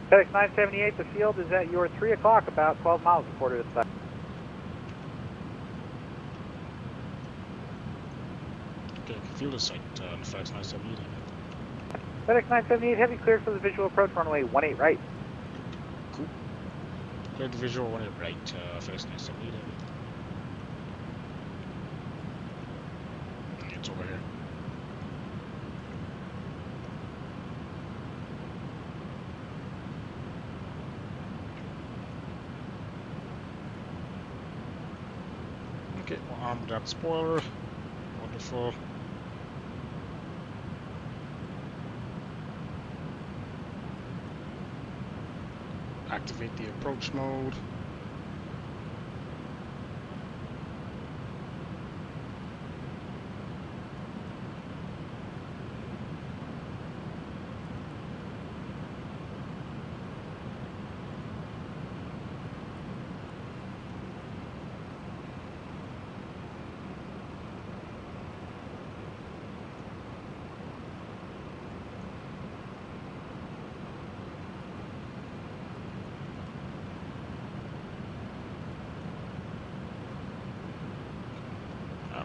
FedEx 978, the field is at your 3 o'clock, about 12 miles reported at the site.
Okay, field is site on FedEx 978.
FedEx 978, heavy cleared for the visual approach, runway 18 right.
Cool. Cleared the visual, one right, FedEx 978. It's over here. Okay, we'll arm that spoiler. Wonderful. Activate the approach mode.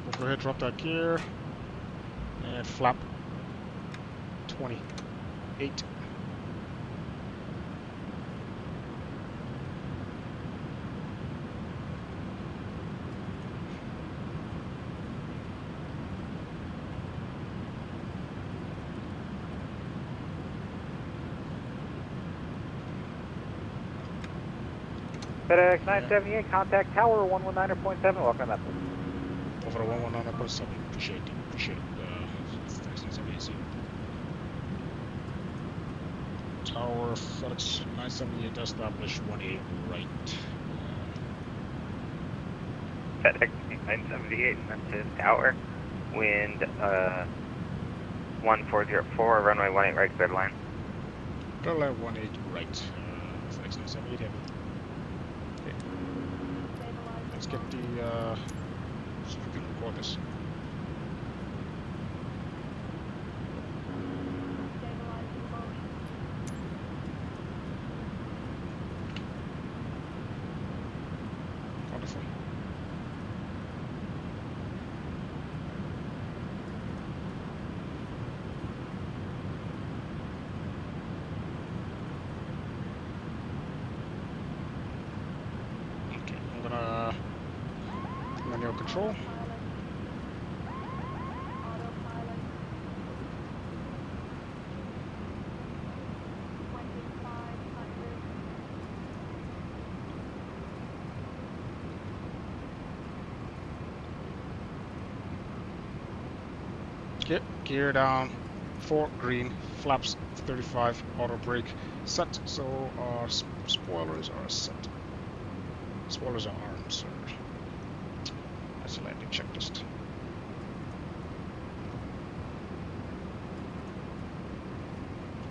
We'll go ahead, drop that gear, and flap 28.
FedEx 978, contact tower 119.7, welcome to Memphis.
Over to 119.7. Appreciate it. Appreciate it. FedEx 978. Tower FedEx 978 established 18 right.
FedEx 978 Memphis Tower, wind 1404, runway 18 right, cleared line.
Clear line 18 right. FedEx 978 heavy. Okay. Let's get the See if we can record this. Wonderful. Okay, I'm gonna manual control. Gear down, 4 green, flaps 35, auto brake set, so our spoilers are set. Spoilers are armed, sir. That's a landing checklist.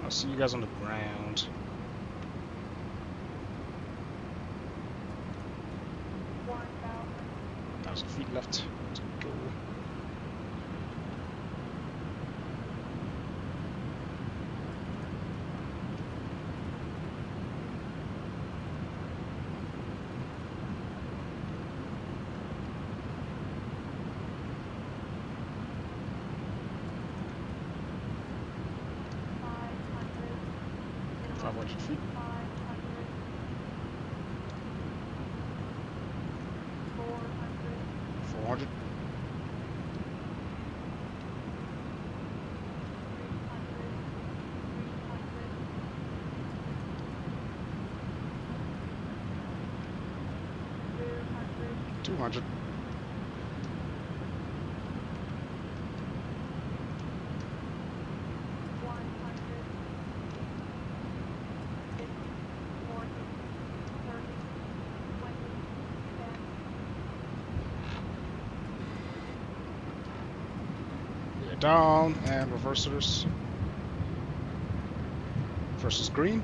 I'll see you guys on the ground. 1,000 feet left to go. Feet. 400. 200. 10. Down and reversers versus green.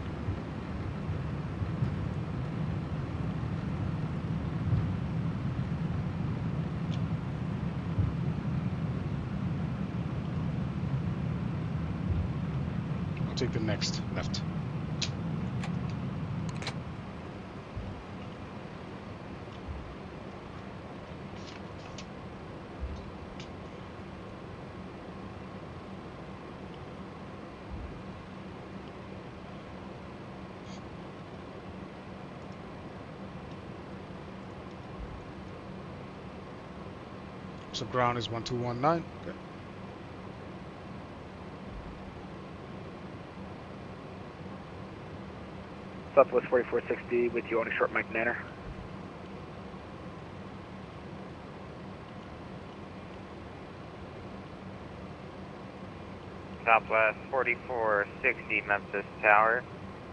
I'll take the next left. So ground is 1219. Okay.
Southwest 4460 with you on a short mic manner.
Southwest 4460 Memphis Tower,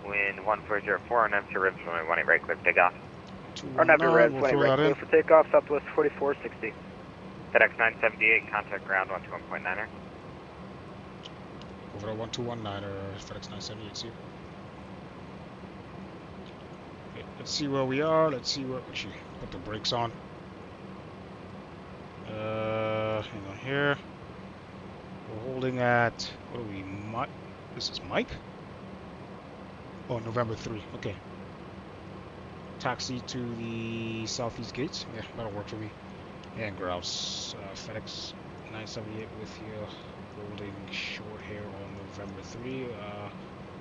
wind 1404 and empty rims runway 18 right, clear for takeoff.
Or Navi Red 20 right, clear for takeoff, Southwest 4460.
Fedex 978, contact ground 121.9er.
Over to 1219 or FedEx 978, see. Okay, let's see where we are. Let's see what we should put the brakes on. Hang on here. We're holding at, what are we, this is Mike? Oh, November 3, okay. Taxi to the southeast gates. Yeah, that'll work for me. And grouse, FedEx 978 with you, holding short hair on November 3,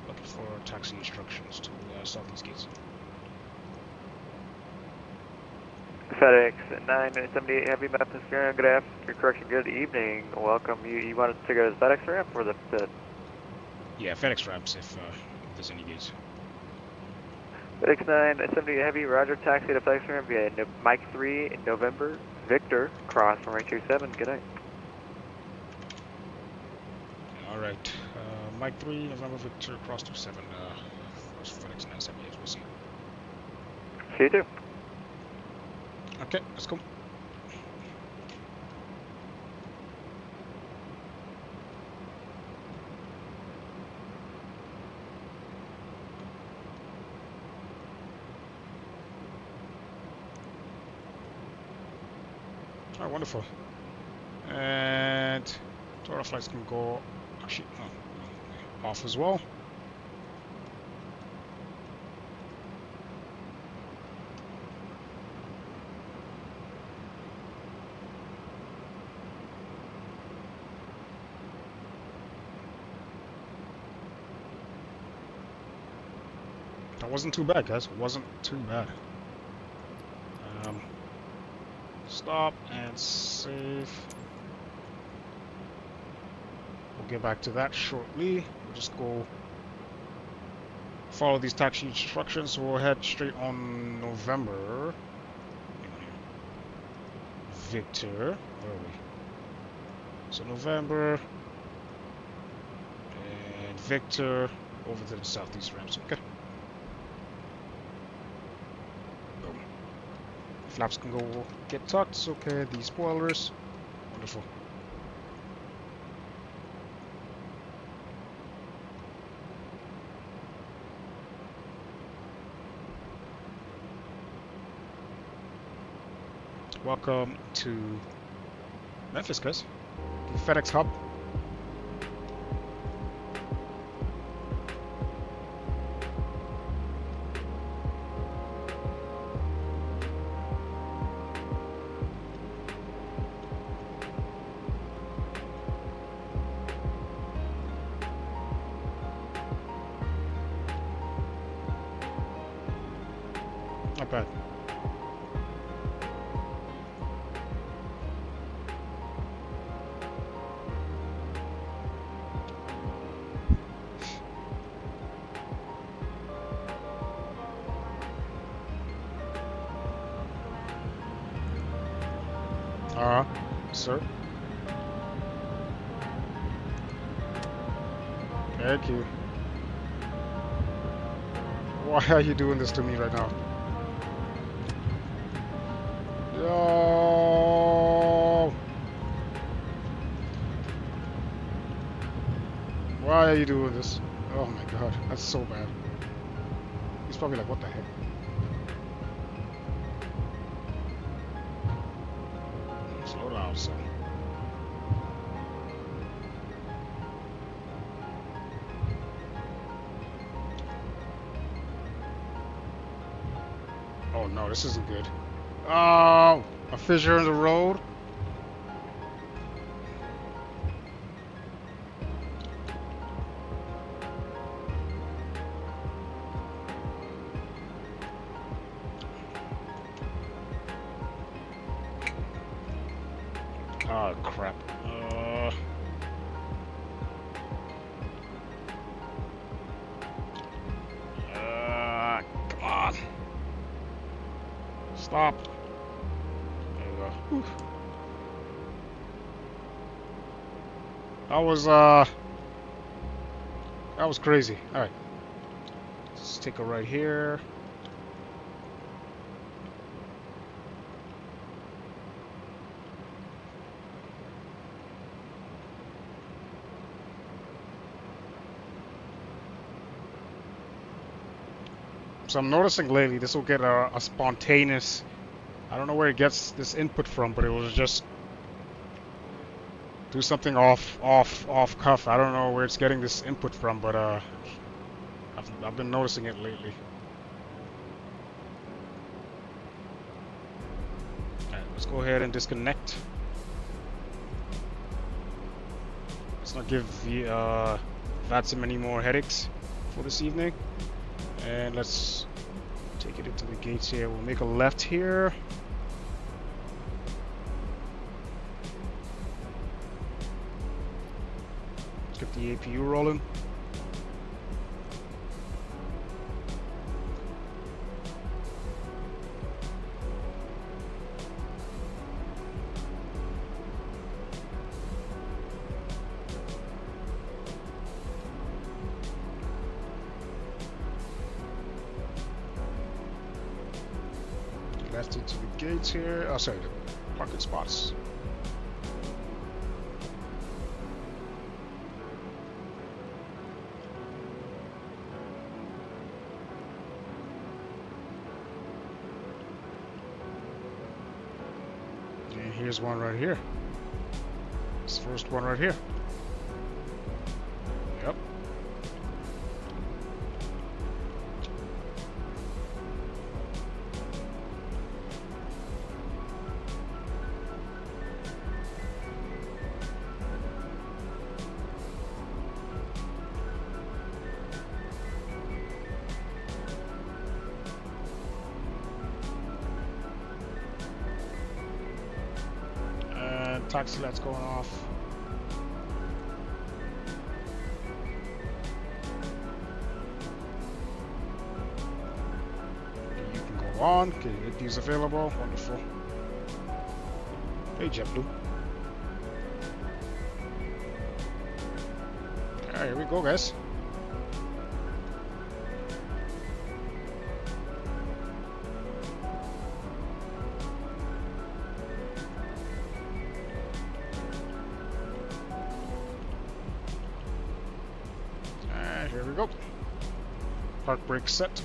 looking for taxi instructions to southeast gates.
FedEx 978 Heavy Memphis, good afternoon, correction, good evening, welcome. You wanted to go to the FedEx ramp or the...
Yeah, FedEx ramps if there's any gates.
FedEx 978 Heavy, roger, taxi to FedEx ramp via Mike 3 in November, Victor, cross from right 27, good night.
Alright, Mike 3, November, Victor, cross 27, FedEx 978, we'll see you.
See you too.
Okay, let's go. Oh, wonderful. And total flights can go actually off as well. That wasn't too bad, guys. It wasn't too bad. Stop and save. We'll get back to that shortly. We'll just go follow these taxi instructions. We'll head straight on November. Victor. Where are we? So November and Victor over to the southeast ramps. Okay. Boom. Flaps can go get tucked. Okay. The spoilers. Wonderful. Welcome to Memphis, guys. The FedEx hub. Not bad. Sir. Thank you. Why are you doing this to me right now? Yo! Why are you doing this? Oh my god, that's so bad. He's probably like, what the heck? Slow down, son. Oh no, this isn't good. Oh, a fissure in the road. Oh crap. Come on. Stop. There you go. Whew. That was crazy. All right. Let's take a right here. So I'm noticing lately this will get a spontaneous, I don't know where it gets this input from, but it will just do something off cuff. I don't know where it's getting this input from, but I've been noticing it lately. Alright, let's go ahead and disconnect. Let's not give the Vatsim any more headaches for this evening. And let's take it into the gates here. We'll make a left here. Let's get the APU rolling. Left into the gates here. Oh, sorry, the parking spots. here's one right here. This first one right here. Yep. Taxi lights going off. You can go on. Okay, APs available. Wonderful. Hey, JetBlue. Alright, here we go, guys. Here we go. Park brake set.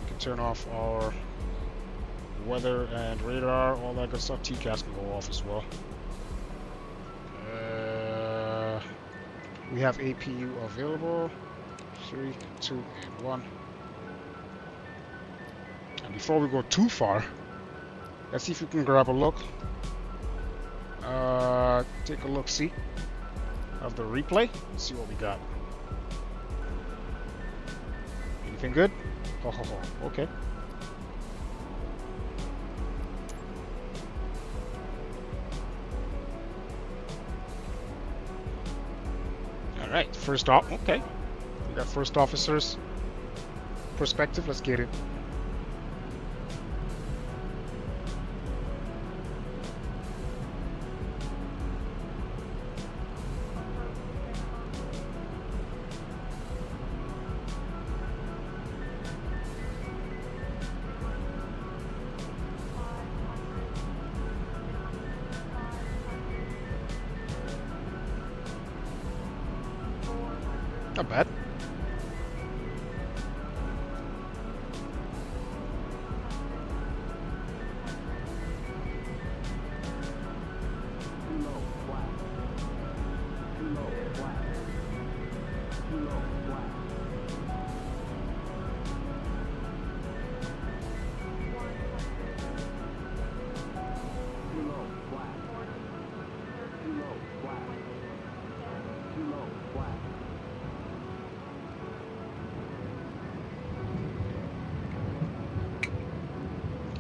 We can turn off our weather and radar, all that good stuff. TCAS can go off as well. We have APU available. 3, 2, and 1. And before we go too far, let's see if we can grab a look. Take a look, see of the replay. Let's see what we got. Anything good? Ho ho ho. Okay. All right. First off. Okay. We got first officer's perspective. Let's get it. Not bad.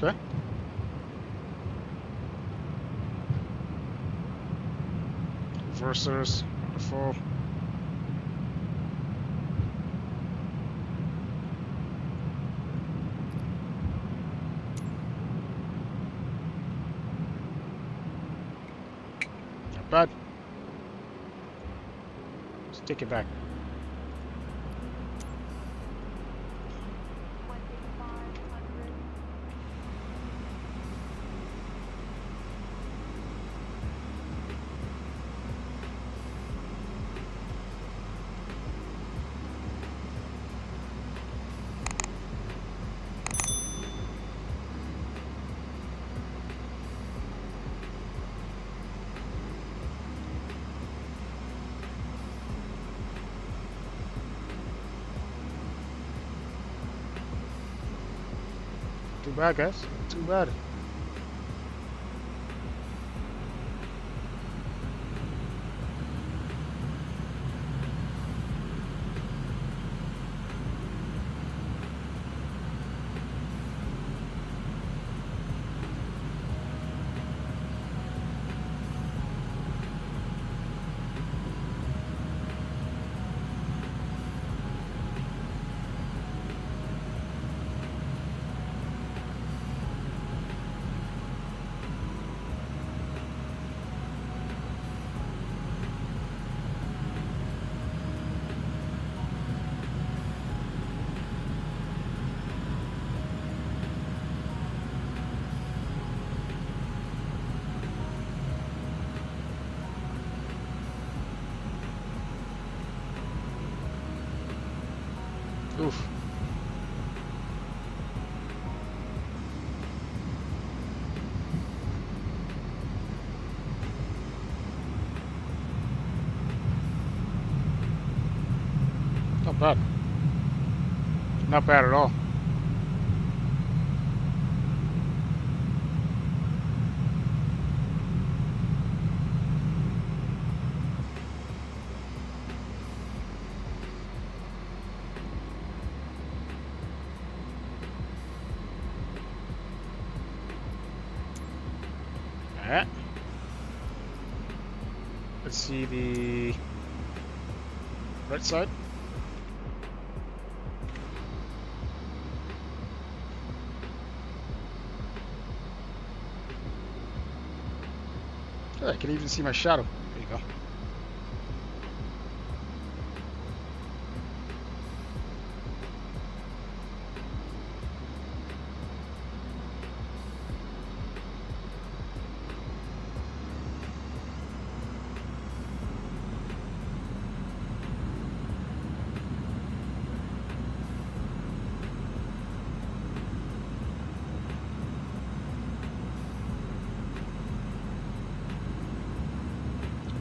Okay. Reversers, wonderful. Not bad. Let's take it back. Too bad, guys. Too bad. Not bad. Not bad at all. Alright. Let's see the right side. I can even see my shadow. There you go.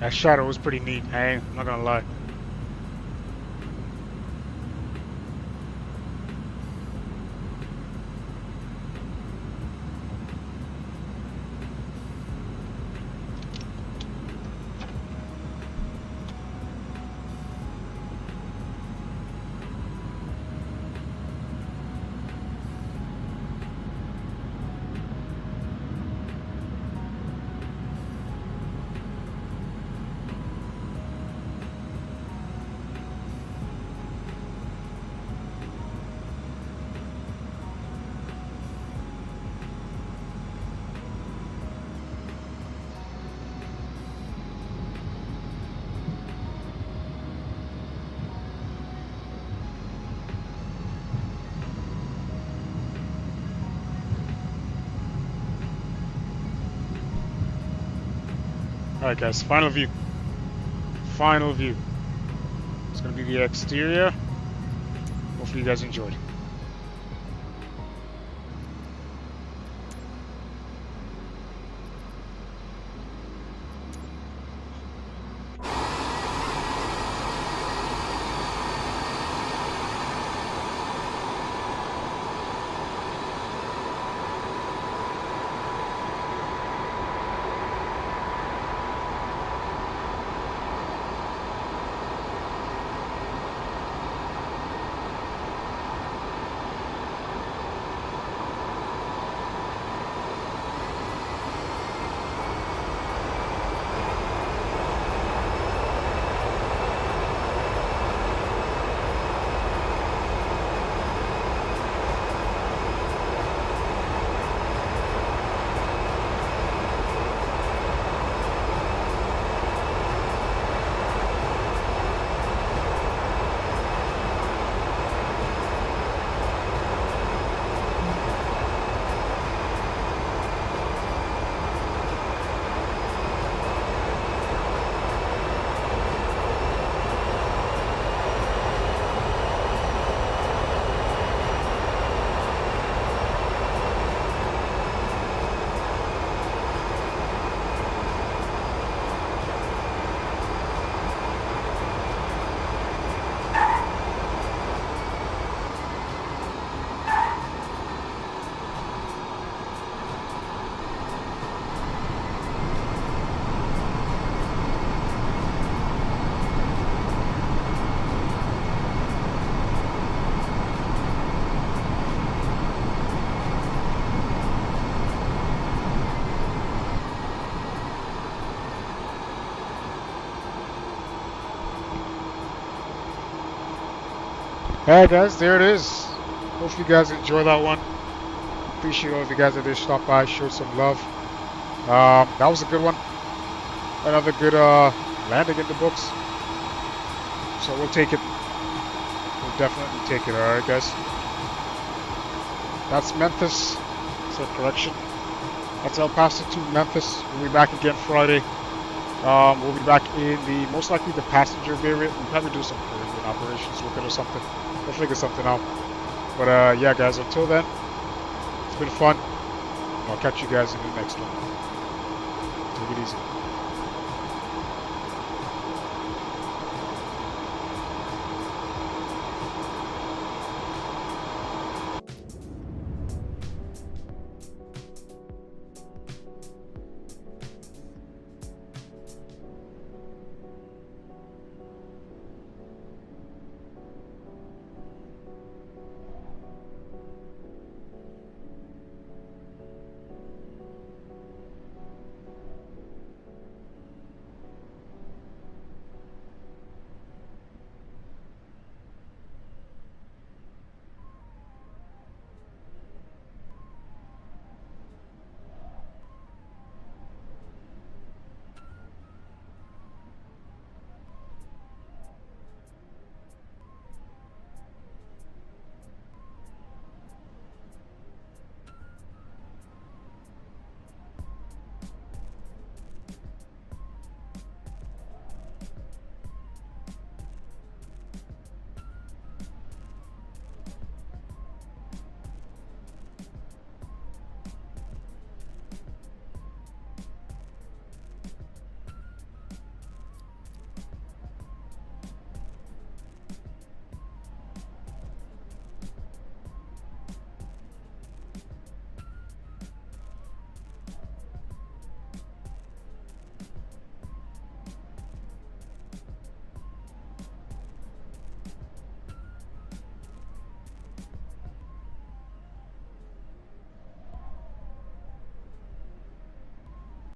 That shadow was pretty neat. I'm not gonna lie. Alright guys, final view. Final view. It's gonna be the exterior. Hopefully you guys enjoyed. Alright guys, there it is. Hopefully you guys enjoy that one. Appreciate all of you guys that did stop by, showed some love. That was a good one. Another good landing in the books. So we'll take it. We'll definitely take it, alright guys. That's Memphis. So correction. That's El Paso to Memphis. We'll be back again Friday. We'll be back in the most likely the passenger variant. We'll probably do some Caribbean operations with it or something. We'll figure something out. But yeah guys, until then, it's been fun. I'll catch you guys in the next one. Take it easy.